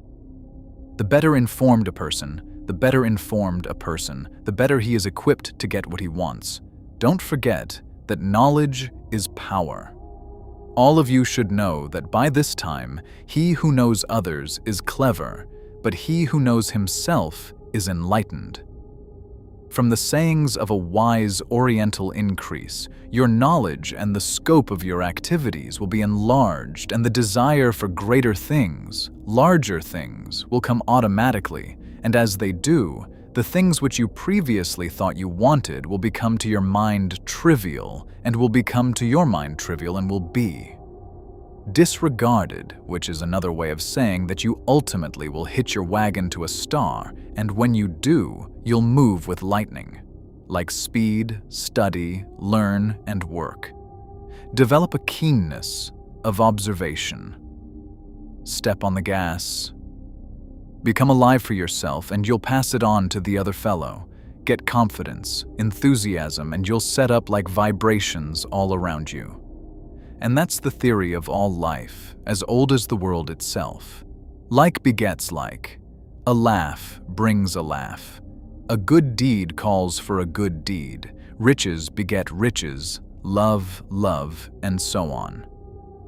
The better informed a person, the better he is equipped to get what he wants. Don't forget that knowledge is power. All of you should know that by this time, he who knows others is clever, but he who knows himself is enlightened. From the sayings of a wise Oriental increase, your knowledge and the scope of your activities will be enlarged, and the desire for greater things, larger things, will come automatically, and as they do, the things which you previously thought you wanted will become to your mind trivial, and will become to your mind trivial and will be disregarded, which is another way of saying that you ultimately will hitch your wagon to a star, and when you do, you'll move with lightning. Like speed, study, learn, and work. Develop a keenness of observation. Step on the gas. Become alive for yourself, and you'll pass it on to the other fellow. Get confidence, enthusiasm, and you'll set up like vibrations all around you. And that's the theory of all life, as old as the world itself. Like begets like. A laugh brings a laugh. A good deed calls for a good deed. Riches beget riches, love, and so on.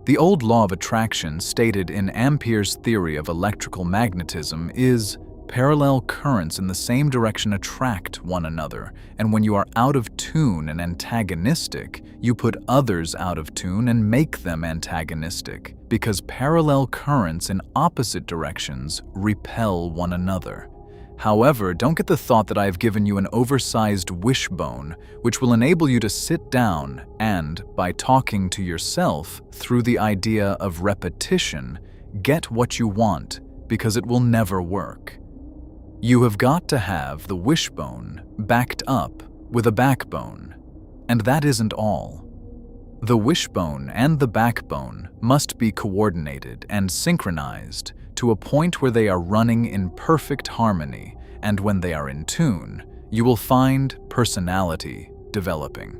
The old law of attraction stated in Ampere's theory of electrical magnetism is parallel currents in the same direction attract one another, and when you are out of tune and antagonistic, you put others out of tune and make them antagonistic, because parallel currents in opposite directions repel one another. However, don't get the thought that I have given you an oversized wishbone, which will enable you to sit down and, by talking to yourself through the idea of repetition, get what you want, because it will never work. You have got to have the wishbone backed up with a backbone, and that isn't all. The wishbone and the backbone must be coordinated and synchronized to a point where they are running in perfect harmony, and when they are in tune, you will find personality developing.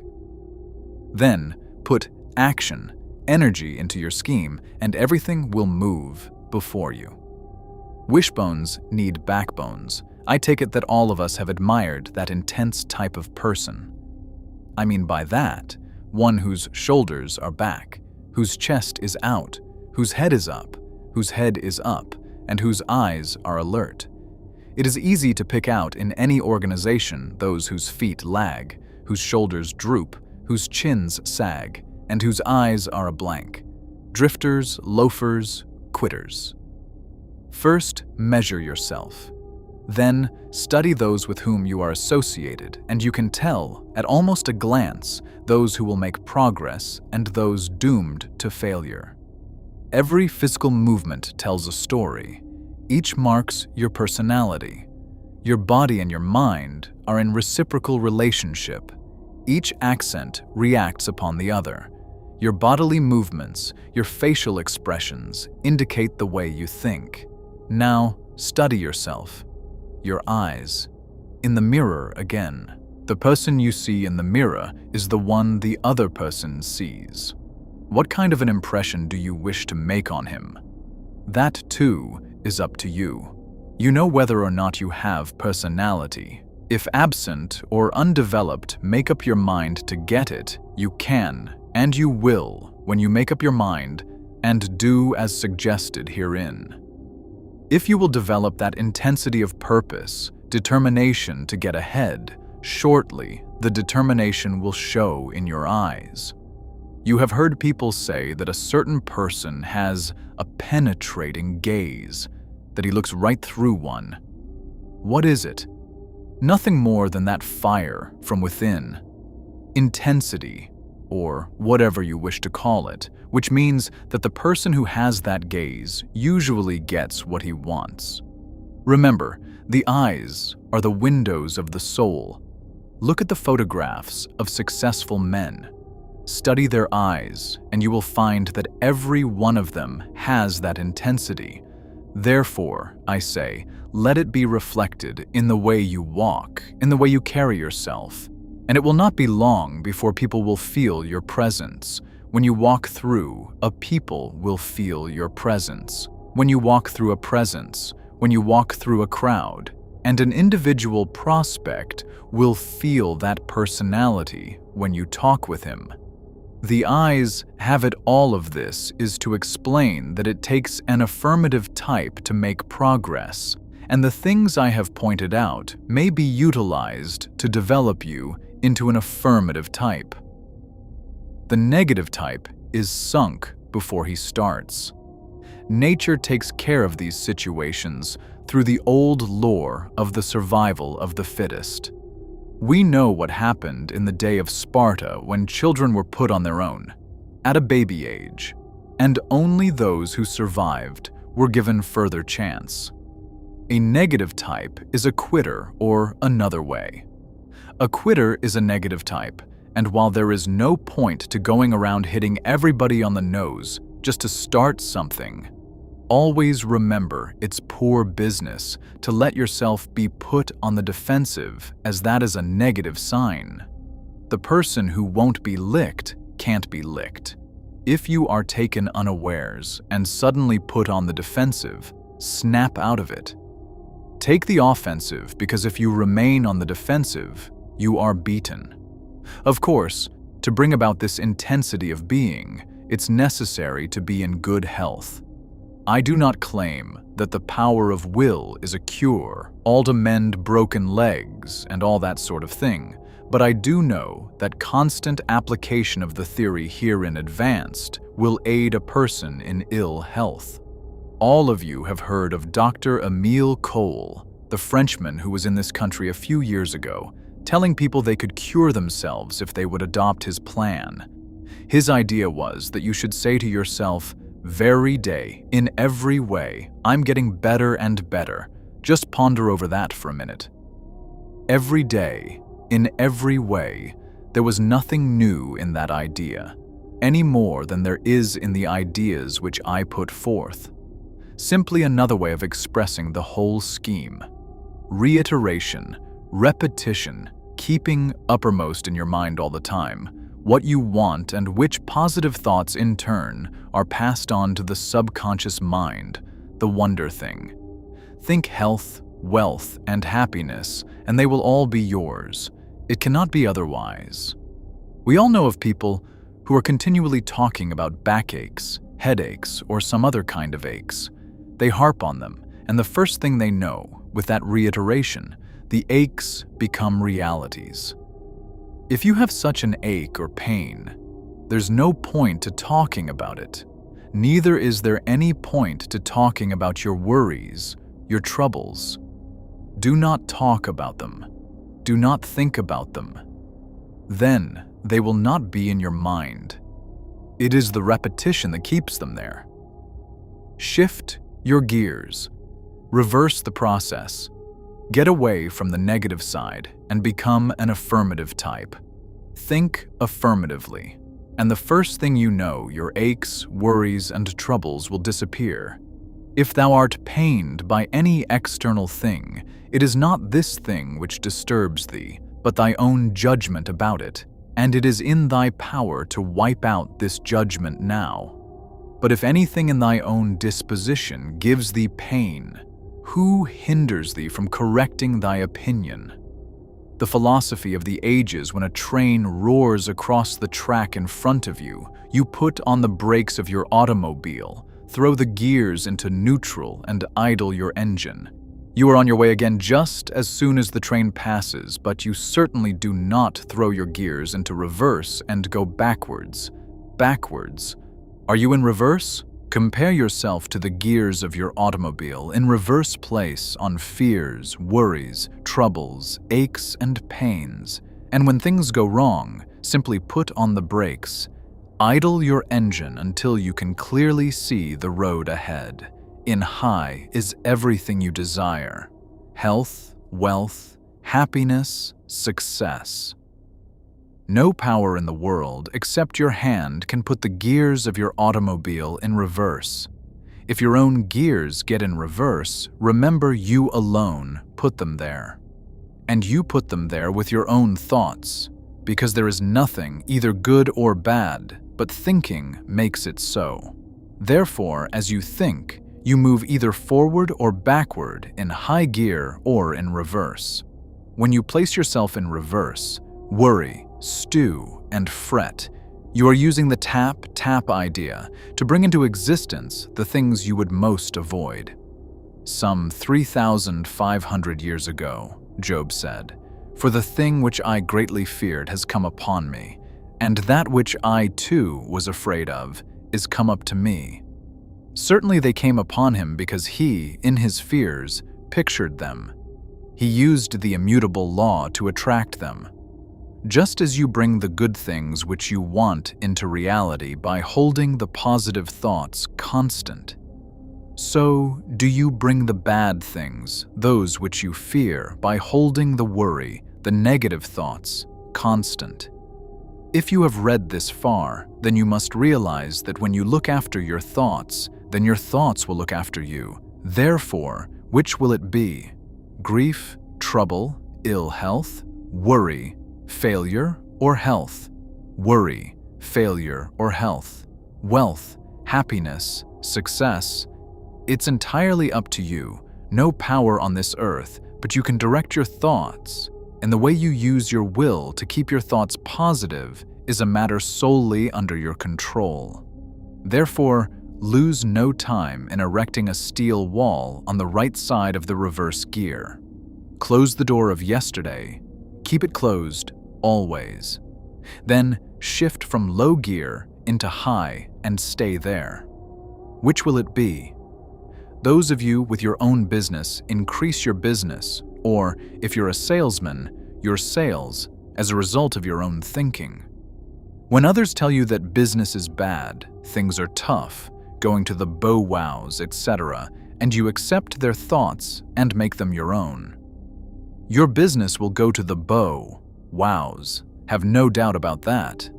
Then put action, energy into your scheme, and everything will move before you. Wishbones need backbones. I take it that all of us have admired that intense type of person. I mean by that, one whose shoulders are back, whose chest is out, whose head is up, and whose eyes are alert. It is easy to pick out in any organization those whose feet lag, whose shoulders droop, whose chins sag, and whose eyes are a blank. Drifters, loafers, quitters. First, measure yourself. Then, study those with whom you are associated, and you can tell, at almost a glance, those who will make progress and those doomed to failure. Every physical movement tells a story. Each marks your personality. Your body and your mind are in reciprocal relationship. Each accent reacts upon the other. Your bodily movements, your facial expressions, indicate the way you think. Now, study yourself. Your eyes. In the mirror again. The person you see in the mirror is the one the other person sees. What kind of an impression do you wish to make on him? That, too, is up to you. You know whether or not you have personality. If absent or undeveloped, make up your mind to get it. You can, and you will, when you make up your mind, and do as suggested herein. If you will develop that intensity of purpose, determination to get ahead, shortly the determination will show in your eyes. You have heard people say that a certain person has a penetrating gaze, that he looks right through one. What is it? Nothing more than that fire from within. intensity, or whatever you wish to call it, which means that the person who has that gaze usually gets what he wants. Remember, the eyes are the windows of the soul. Look at the photographs of successful men. Study their eyes, and you will find that every one of them has that intensity. Therefore, I say, let it be reflected in the way you walk, in the way you carry yourself. And it will not be long before people will feel your presence. When you walk through, a people will feel your presence. When you walk through a presence, when you walk through a crowd, and an individual prospect will feel that personality when you talk with him. The eyes have it. All of this is to explain that it takes an affirmative type to make progress, and the things I have pointed out may be utilized to develop you into an affirmative type. The negative type is sunk before he starts. Nature takes care of these situations through the old lore of the survival of the fittest. We know what happened in the day of Sparta when children were put on their own, at a baby age, and only those who survived were given further chance. A negative type is a quitter, or another way. A quitter is a negative type, and while there is no point to going around hitting everybody on the nose just to start something, always remember it's poor business to let yourself be put on the defensive, as that is a negative sign. The person who won't be licked can't be licked. If you are taken unawares and suddenly put on the defensive, snap out of it. Take the offensive, because if you remain on the defensive, you are beaten. Of course, to bring about this intensity of being, it's necessary to be in good health. I do not claim that the power of will is a cure, all to mend broken legs and all that sort of thing, but I do know that constant application of the theory herein advanced will aid a person in ill health. All of you have heard of Dr. Emile Cole, the Frenchman who was in this country a few years ago, telling people they could cure themselves if they would adopt his plan. His idea was that you should say to yourself, "Every day, in every way, I'm getting better and better." Just ponder over that for a minute. Every day, in every way, there was nothing new in that idea, any more than there is in the ideas which I put forth. Simply another way of expressing the whole scheme. Reiteration, repetition, keeping uppermost in your mind all the time what you want, and which positive thoughts in turn are passed on to the subconscious mind, the wonder thing. Think health, wealth, and happiness, and they will all be yours. It cannot be otherwise. We all know of people who are continually talking about backaches, headaches, or some other kind of aches. They harp on them, and the first thing they know, with that reiteration, the aches become realities. If you have such an ache or pain, there's no point to talking about it. Neither is there any point to talking about your worries, your troubles. Do not talk about them. Do not think about them. Then they will not be in your mind. It is the repetition that keeps them there. Shift your gears. Reverse the process. Get away from the negative side and become an affirmative type. Think affirmatively, and the first thing you know, your aches, worries, and troubles will disappear. If thou art pained by any external thing, it is not this thing which disturbs thee, but thy own judgment about it, and it is in thy power to wipe out this judgment now. But if anything in thy own disposition gives thee pain, who hinders thee from correcting thy opinion? The philosophy of the ages: when a train roars across the track in front of you, you put on the brakes of your automobile, throw the gears into neutral, and idle your engine. You are on your way again just as soon as the train passes, but you certainly do not throw your gears into reverse and go backwards. Backwards. Are you in reverse? Compare yourself to the gears of your automobile in reverse place on fears, worries, troubles, aches, and pains. And when things go wrong, Simply put on the brakes. Idle your engine until you can clearly see the road ahead. In high is everything you desire: health, wealth, happiness, success. No power in the world except your hand can put the gears of your automobile in reverse. If your own gears get in reverse, remember you alone put them there. And you put them there with your own thoughts, because there is nothing either good or bad, but thinking makes it so. Therefore, as you think, you move either forward or backward in high gear or in reverse. When you place yourself in reverse, worry, stew, and fret, you are using the tap idea to bring into existence the things you would most avoid. Some 3,500 years ago, Job said, "For the thing which I greatly feared has come upon me, and that which I too was afraid of is come up to me." Certainly they came upon him because he, in his fears, pictured them. He used the immutable law to attract them. Just as you bring the good things which you want into reality by holding the positive thoughts constant, so do you bring the bad things, those which you fear, by holding the worry, the negative thoughts, constant. If you have read this far, then you must realize that when you look after your thoughts, then your thoughts will look after you. Therefore, which will it be? Grief, trouble, ill health, worry, failure, or health? Worry, failure, or health? Wealth, happiness, success? It's entirely up to you. No power on this earth, but you can direct your thoughts. And the way you use your will to keep your thoughts positive is a matter solely under your control. Therefore, lose no time in erecting a steel wall on the right side of the reverse gear. Close the door of yesterday. Keep it closed, always. Then shift from low gear into high and stay there. Which will it be? Those of you with your own business increase your business, or if you're a salesman, your sales, as a result of your own thinking. When others tell you that business is bad, things are tough, going to the bow wows, etc., and you accept their thoughts and make them your own, your business will go to the bow wows, have no doubt about that.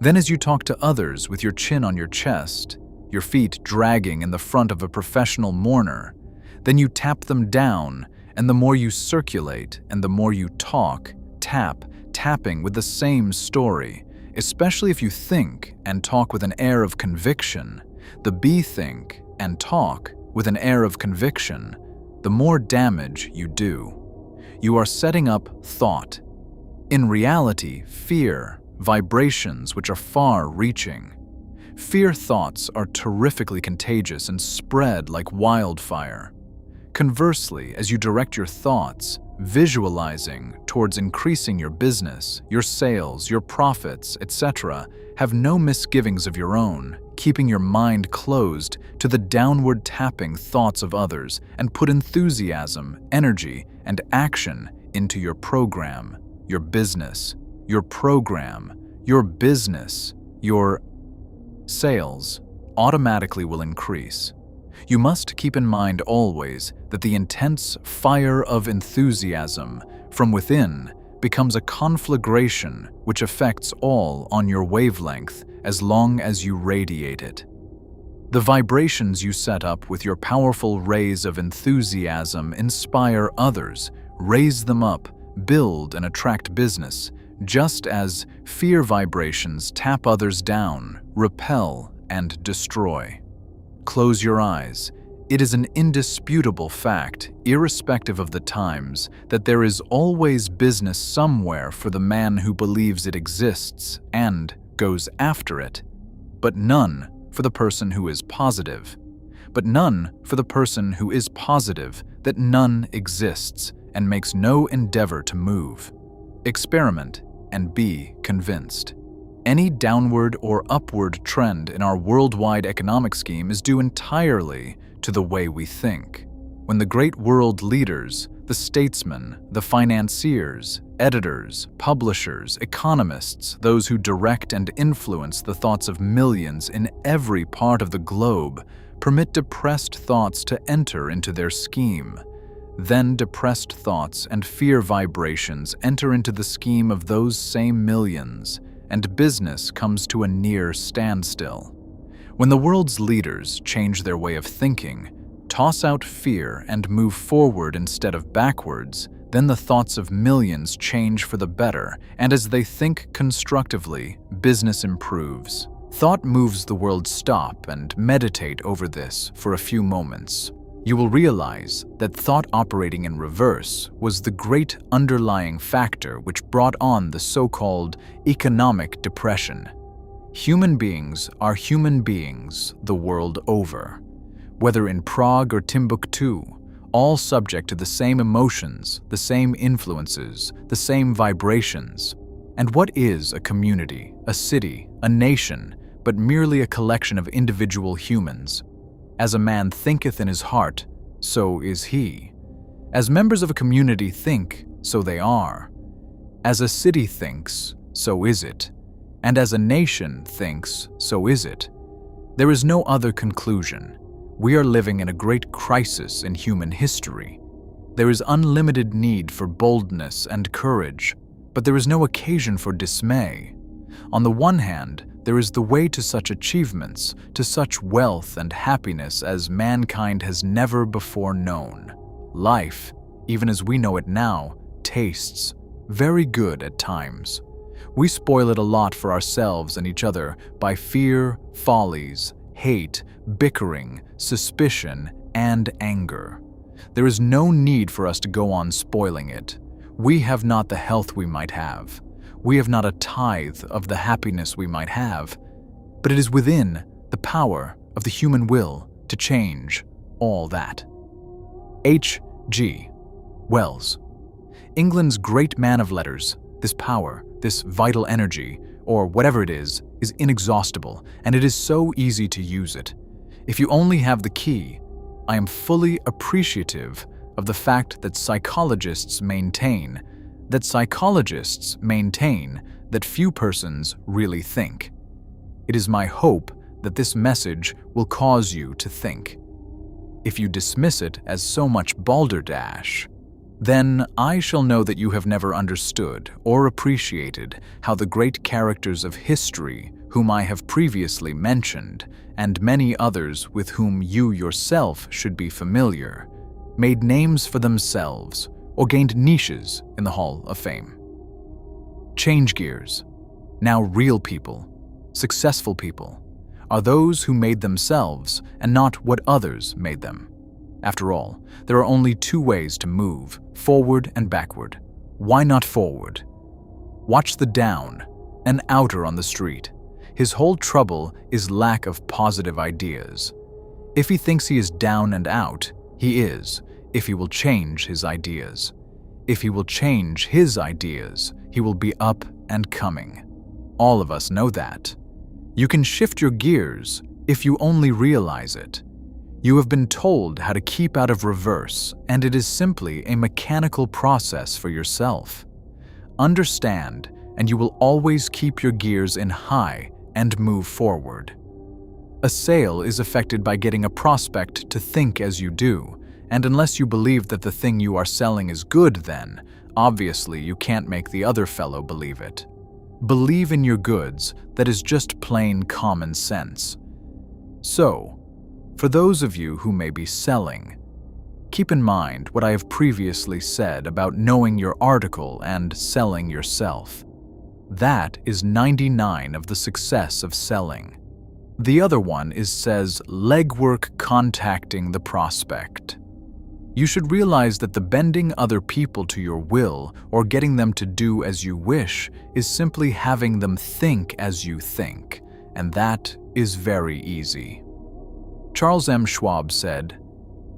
Then as you talk to others with your chin on your chest, your feet dragging in the front of a professional mourner, then you tap them down, and the more you circulate and the more you talk, tapping with the same story, especially if you think and talk with an air of conviction, the be think and talk with an air of conviction, the more damage you do. You are setting up thought. In reality, fear, vibrations which are far-reaching. Fear thoughts are terrifically contagious and spread like wildfire. Conversely, as you direct your thoughts, visualizing towards increasing your business, your sales, your profits, etc., have no misgivings of your own, keeping your mind closed to the downward tapping thoughts of others, and put enthusiasm, energy, and action into your program, your business, your program, your business, your sales automatically will increase. You must keep in mind always that the intense fire of enthusiasm from within becomes a conflagration which affects all on your wavelength as long as you radiate it. The vibrations you set up with your powerful rays of enthusiasm inspire others, raise them up, build and attract business, just as fear vibrations tap others down, repel, and destroy. Close your eyes. It is an indisputable fact, irrespective of the times, that there is always business somewhere for the man who believes it exists and goes after it, but none for the person who is positive. But none for the person who is positive that none exists and makes no endeavor to move. Experiment and be convinced. Any downward or upward trend in our worldwide economic scheme is due entirely to the way we think. When the great world leaders, the the statesmen, the financiers, editors, publishers, economists, those who direct and influence the thoughts of millions in every part of the globe, permit depressed thoughts to enter into their scheme. Then depressed thoughts and fear vibrations enter into the scheme of those same millions, and business comes to a near standstill. When the world's leaders change their way of thinking, toss out fear and move forward instead of backwards, then the thoughts of millions change for the better, and as they think constructively, business improves. Thought moves the world. Stop and meditate over this for a few moments. You will realize that thought operating in reverse was the great underlying factor which brought on the so-called economic depression. Human beings are human beings the world over. Whether in Prague or Timbuktu, all subject to the same emotions, the same influences, the same vibrations. And what is a community, a city, a nation, but merely a collection of individual humans? As a man thinketh in his heart, so is he. As members of a community think, so they are. As a city thinks, so is it. And as a nation thinks, so is it. There is no other conclusion. We are living in a great crisis in human history. There is unlimited need for boldness and courage, but there is no occasion for dismay. On the one hand, there is the way to such achievements, to such wealth and happiness as mankind has never before known. Life, even as we know it now, tastes very good at times. We spoil it a lot for ourselves and each other by fear, follies, hate, bickering, suspicion, and anger. There is no need for us to go on spoiling it. We have not the health we might have. We have not a tithe of the happiness we might have. But it is within the power of the human will to change all that. H.G. Wells. England's great man of letters, this power, this vital energy, or whatever it is inexhaustible, and it is so easy to use it. If you only have the key, I am fully appreciative of the fact that psychologists maintain that few persons really think. It is my hope that this message will cause you to think. If you dismiss it as so much balderdash, then I shall know that you have never understood or appreciated how the great characters of history, whom I have previously mentioned, and many others with whom you yourself should be familiar, made names for themselves or gained niches in the Hall of Fame. Change gears. Now real people, successful people, are those who made themselves and not what others made them. After all, there are only two ways to move, forward and backward. Why not forward? Watch the down, an outer on the street. His whole trouble is lack of positive ideas. If he thinks he is down and out, he is, if he will change his ideas. If he will change his ideas, he will be up and coming. All of us know that. You can shift your gears if you only realize it. You have been told how to keep out of reverse, and it is simply a mechanical process for yourself. Understand, and you will always keep your gears in high and move forward. A sale is affected by getting a prospect to think as you do, and unless you believe that the thing you are selling is good, then, obviously you can't make the other fellow believe it. Believe in your goods, that is just plain common sense. So, for those of you who may be selling, keep in mind what I have previously said about knowing your article and selling yourself. That is 99% of the success of selling. The other one says legwork contacting the prospect. You should realize that the bending other people to your will or getting them to do as you wish is simply having them think as you think, and that is very easy. Charles M. Schwab said,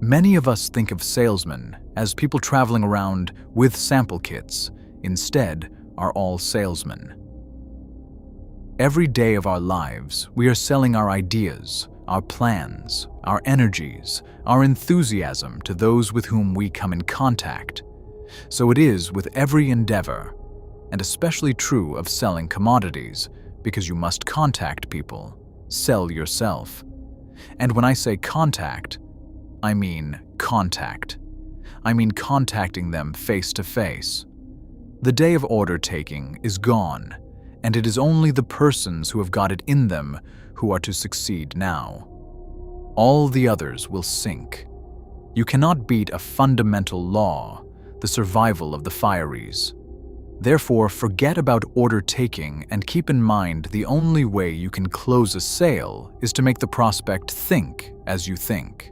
"Many of us think of salesmen as people traveling around with sample kits. Instead, are all salesmen. Every day of our lives, we are selling our ideas, our plans, our energies, our enthusiasm to those with whom we come in contact. So it is with every endeavor, and especially true of selling commodities, because you must contact people, sell yourself. And when I say contact, I mean contact. I mean contacting them face to face. The day of order taking is gone, and it is only the persons who have got it in them who are to succeed now. All the others will sink. You cannot beat a fundamental law, the survival of the fireys. Therefore, forget about order taking and keep in mind the only way you can close a sale is to make the prospect think as you think.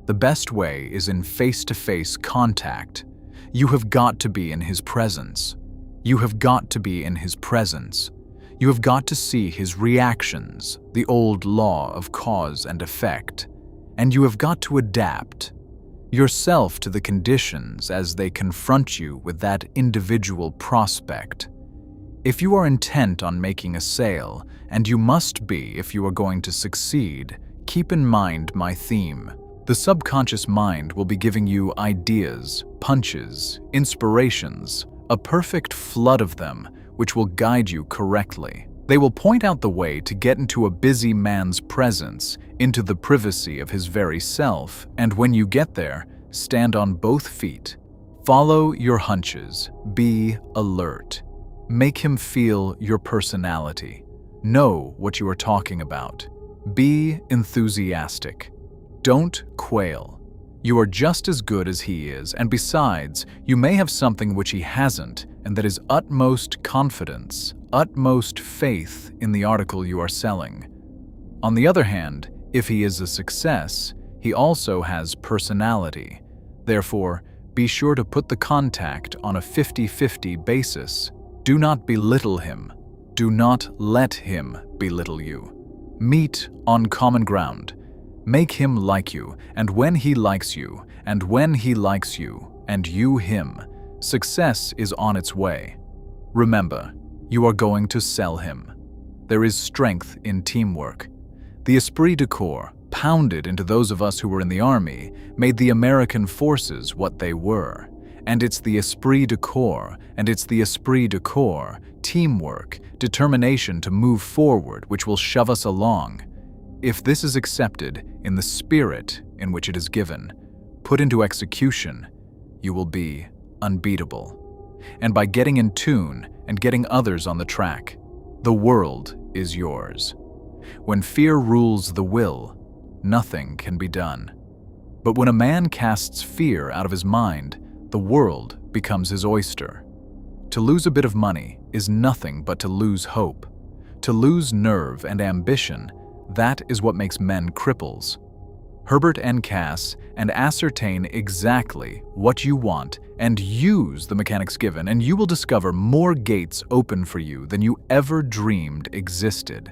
The best way is in face-to-face contact. You have got to be in his presence. You have got to be in his presence. You have got to see his reactions, the old law of cause and effect, and you have got to adapt yourself to the conditions as they confront you with that individual prospect. If you are intent on making a sale, and you must be if you are going to succeed, keep in mind my theme. The subconscious mind will be giving you ideas, punches, inspirations, a perfect flood of them, which will guide you correctly. They will point out the way to get into a busy man's presence, into the privacy of his very self, and when you get there, stand on both feet. Follow your hunches. Be alert. Make him feel your personality. Know what you are talking about. Be enthusiastic. Don't quail. You are just as good as he is, and besides, you may have something which he hasn't, and that is utmost confidence, utmost faith in the article you are selling. On the other hand, if he is a success, he also has personality. Therefore, be sure to put the contact on a 50-50 basis. Do not belittle him. Do not let him belittle you. Meet on common ground. Make him like you, and when he likes you, and when he likes you, and you him, success is on its way. Remember, you are going to sell him. There is strength in teamwork. The esprit de corps, pounded into those of us who were in the army, made the American forces what they were. And it's the esprit de corps, teamwork, determination to move forward, which will shove us along. If this is accepted in the spirit in which it is given, put into execution, you will be unbeatable. And by getting in tune and getting others on the track, the world is yours. When fear rules the will, nothing can be done. But when a man casts fear out of his mind, the world becomes his oyster. To lose a bit of money is nothing but to lose hope. To lose nerve and ambition, that is what makes men cripples. Herbert and Cass, and ascertain exactly what you want and use the mechanics given, and you will discover more gates open for you than you ever dreamed existed.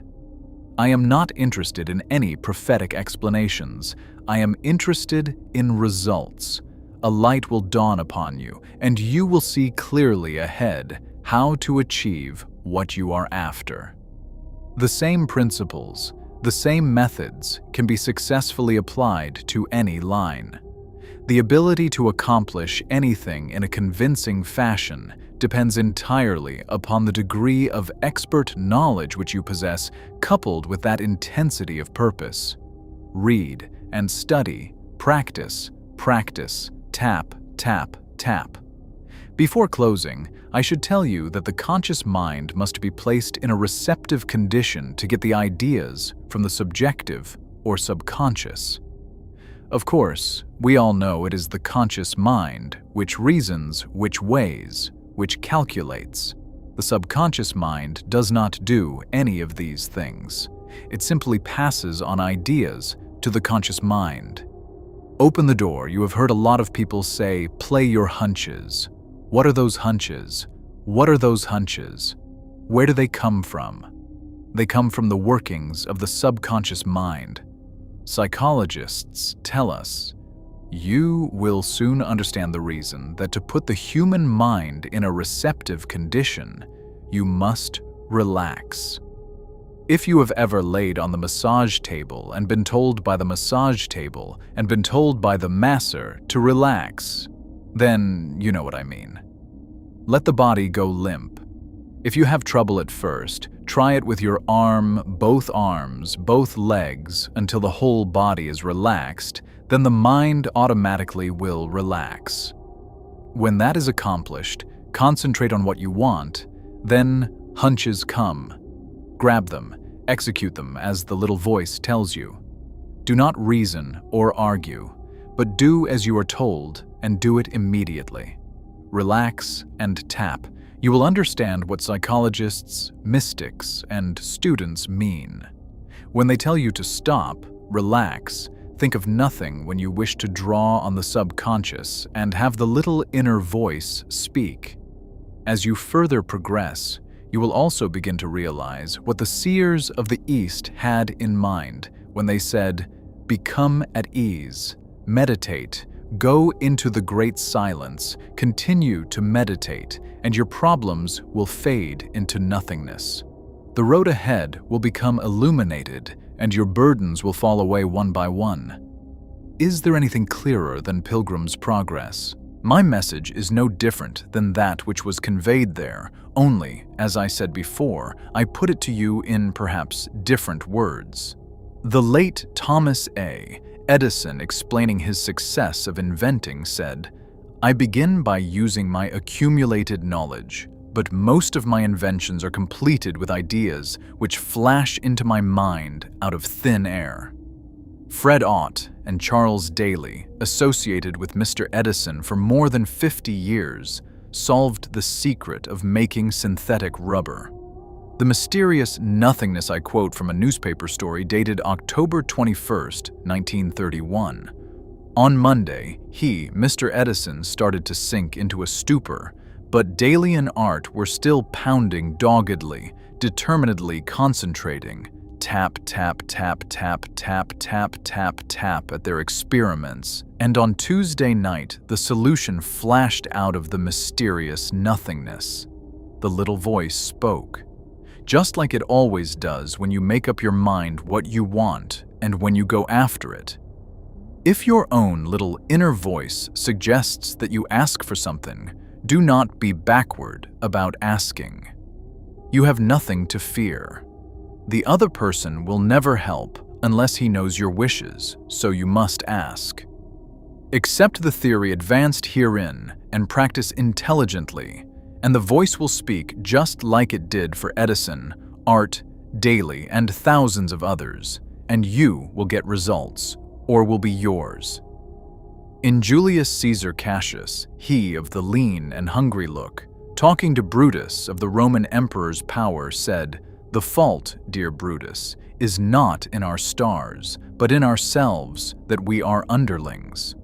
I am not interested in any prophetic explanations. I am interested in results. A light will dawn upon you, and you will see clearly ahead how to achieve what you are after. The same principles, the same methods can be successfully applied to any line. The ability to accomplish anything in a convincing fashion depends entirely upon the degree of expert knowledge which you possess, coupled with that intensity of purpose. Read and study, practice, tap, tap, tap. Before closing, I should tell you that the conscious mind must be placed in a receptive condition to get the ideas from the subjective or subconscious. Of course, we all know it is the conscious mind which reasons, which weighs, which calculates. The subconscious mind does not do any of these things. It simply passes on ideas to the conscious mind. Open the door. You have heard a lot of people say, play your hunches. What are those hunches? What are those hunches? Where do they come from? They come from the workings of the subconscious mind. Psychologists tell us, you will soon understand the reason that to put the human mind in a receptive condition, you must relax. If you have ever laid on the massage table and been told by the massage table and been told by the masser to relax, then you know what I mean. Let the body go limp. If you have trouble at first, try it with your arm, both arms, both legs until the whole body is relaxed, then the mind automatically will relax. When that is accomplished, concentrate on what you want, then hunches come. Grab them, execute them as the little voice tells you. Do not reason or argue, but do as you are told and do it immediately. Relax and tap. You will understand what psychologists, mystics, and students mean. When they tell you to stop, relax, think of nothing when you wish to draw on the subconscious and have the little inner voice speak. As you further progress, you will also begin to realize what the seers of the East had in mind when they said, "Become at ease, meditate, go into the great silence, continue to meditate, and your problems will fade into nothingness. The road ahead will become illuminated, and your burdens will fall away one by one." Is there anything clearer than Pilgrim's Progress? My message is no different than that which was conveyed there, only, as I said before, I put it to you in perhaps different words. The late Thomas A. Edison, explaining his success of inventing, said, "I begin by using my accumulated knowledge, but most of my inventions are completed with ideas which flash into my mind out of thin air." Fred Ott and Charles Daly, associated with Mr. Edison for more than 50 years, solved the secret of making synthetic rubber. The mysterious nothingness I quote from a newspaper story dated October 21st, 1931. On Monday, Mr. Edison, started to sink into a stupor, but Daly and Art were still pounding doggedly, determinedly concentrating, tap, tap, tap, tap, tap, tap, tap, tap at their experiments, and on Tuesday night the solution flashed out of the mysterious nothingness. The little voice spoke, just like it always does when you make up your mind what you want and when you go after it. If your own little inner voice suggests that you ask for something, do not be backward about asking. You have nothing to fear. The other person will never help unless he knows your wishes, so you must ask. Accept the theory advanced herein and practice intelligently, and the voice will speak just like it did for Edison, Art, Daly, and thousands of others, and you will get results, or will be yours. In Julius Caesar Cassius, he of the lean and hungry look, talking to Brutus of the Roman emperor's power, said, "The fault, dear Brutus, is not in our stars, but in ourselves that we are underlings."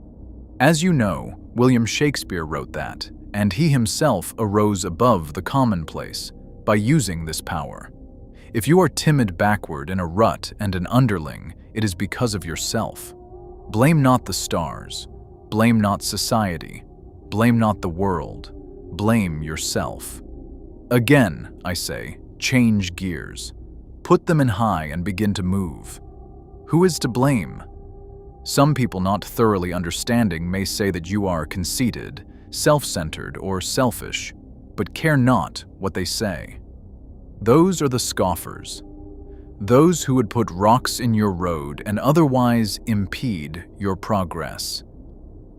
As you know, William Shakespeare wrote that, and he himself arose above the commonplace by using this power. If you are timid backward in a rut and an underling, it is because of yourself. Blame not the stars, blame not society, blame not the world, blame yourself. Again, I say, change gears. Put them in high and begin to move. Who is to blame? Some people not thoroughly understanding may say that you are conceited, self-centered, or selfish, but care not what they say. Those are the scoffers. Those who would put rocks in your road and otherwise impede your progress.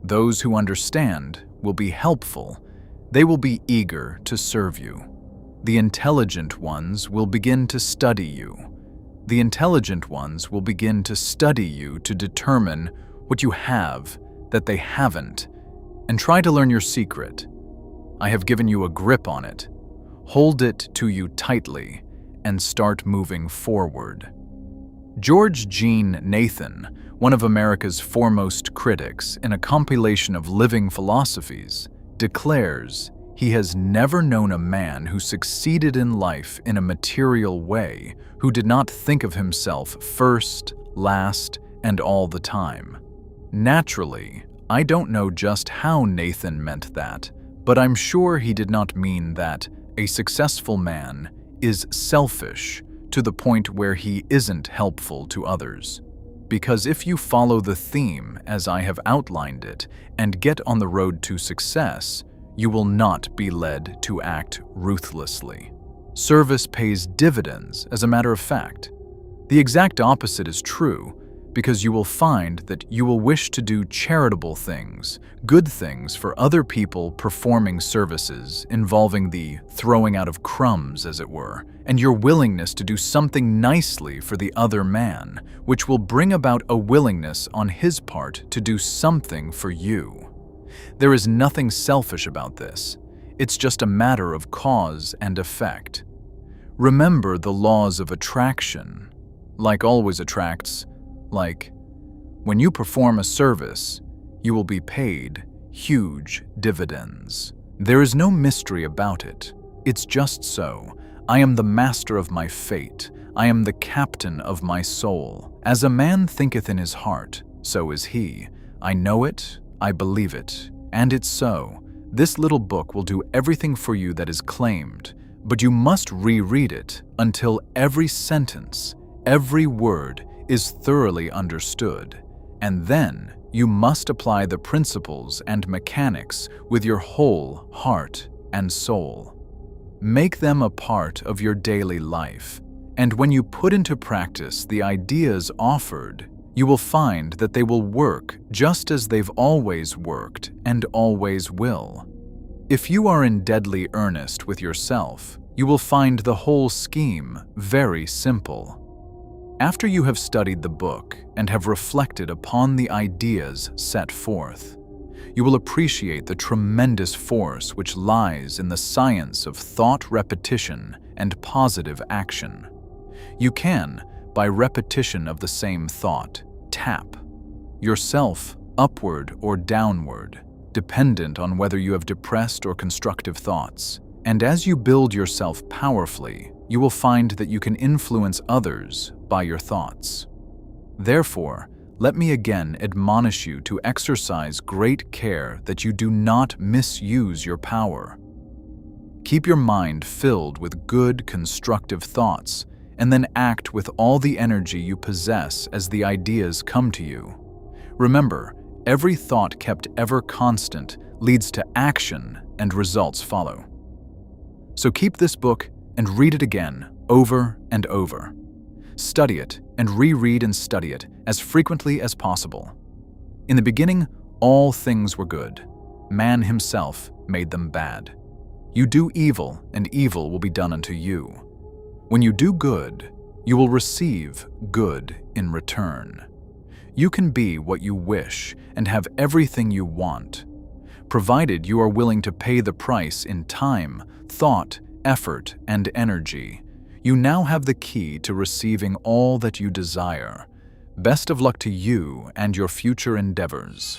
Those who understand will be helpful. They will be eager to serve you. The intelligent ones will begin to study you. The intelligent ones will begin to study you to determine what you have that they haven't, and try to learn your secret. I have given you a grip on it. Hold it to you tightly and start moving forward. George Jean Nathan, one of America's foremost critics in a compilation of living philosophies, declares he has never known a man who succeeded in life in a material way who did not think of himself first, last, and all the time. Naturally, I don't know just how Nathan meant that, but I'm sure he did not mean that a successful man is selfish, to the point where he isn't helpful to others. Because if you follow the theme as I have outlined it and get on the road to success, you will not be led to act ruthlessly. Service pays dividends, as a matter of fact. The exact opposite is true, because you will find that you will wish to do charitable things, good things for other people, performing services involving the throwing out of crumbs, as it were, and your willingness to do something nicely for the other man, which will bring about a willingness on his part to do something for you. There is nothing selfish about this. It's just a matter of cause and effect. Remember the laws of attraction. Like always attracts, like, when you perform a service, you will be paid huge dividends. There is no mystery about it. It's just so. I am the master of my fate. I am the captain of my soul. As a man thinketh in his heart, so is he. I know it, I believe it, and it's so. This little book will do everything for you that is claimed, but you must reread it until every sentence, every word is thoroughly understood, and then you must apply the principles and mechanics with your whole heart and soul. Make them a part of your daily life, and when you put into practice the ideas offered, you will find that they will work just as they've always worked and always will. If you are in deadly earnest with yourself, you will find the whole scheme very simple. After you have studied the book and have reflected upon the ideas set forth, you will appreciate the tremendous force which lies in the science of thought repetition and positive action. You can, by repetition of the same thought, tap yourself upward or downward, dependent on whether you have depressed or constructive thoughts. And as you build yourself powerfully, you will find that you can influence others by your thoughts. Therefore, let me again admonish you to exercise great care that you do not misuse your power. Keep your mind filled with good, constructive thoughts, and then act with all the energy you possess as the ideas come to you. Remember, every thought kept ever constant leads to action, and results follow. So keep this book and read it again, over and over. Study it and reread and study it as frequently as possible. In the beginning, all things were good. Man himself made them bad. You do evil, and evil will be done unto you. When you do good, you will receive good in return. You can be what you wish and have everything you want, provided you are willing to pay the price in time, thought, effort, and energy. You now have the key to receiving all that you desire. Best of luck to you and your future endeavors.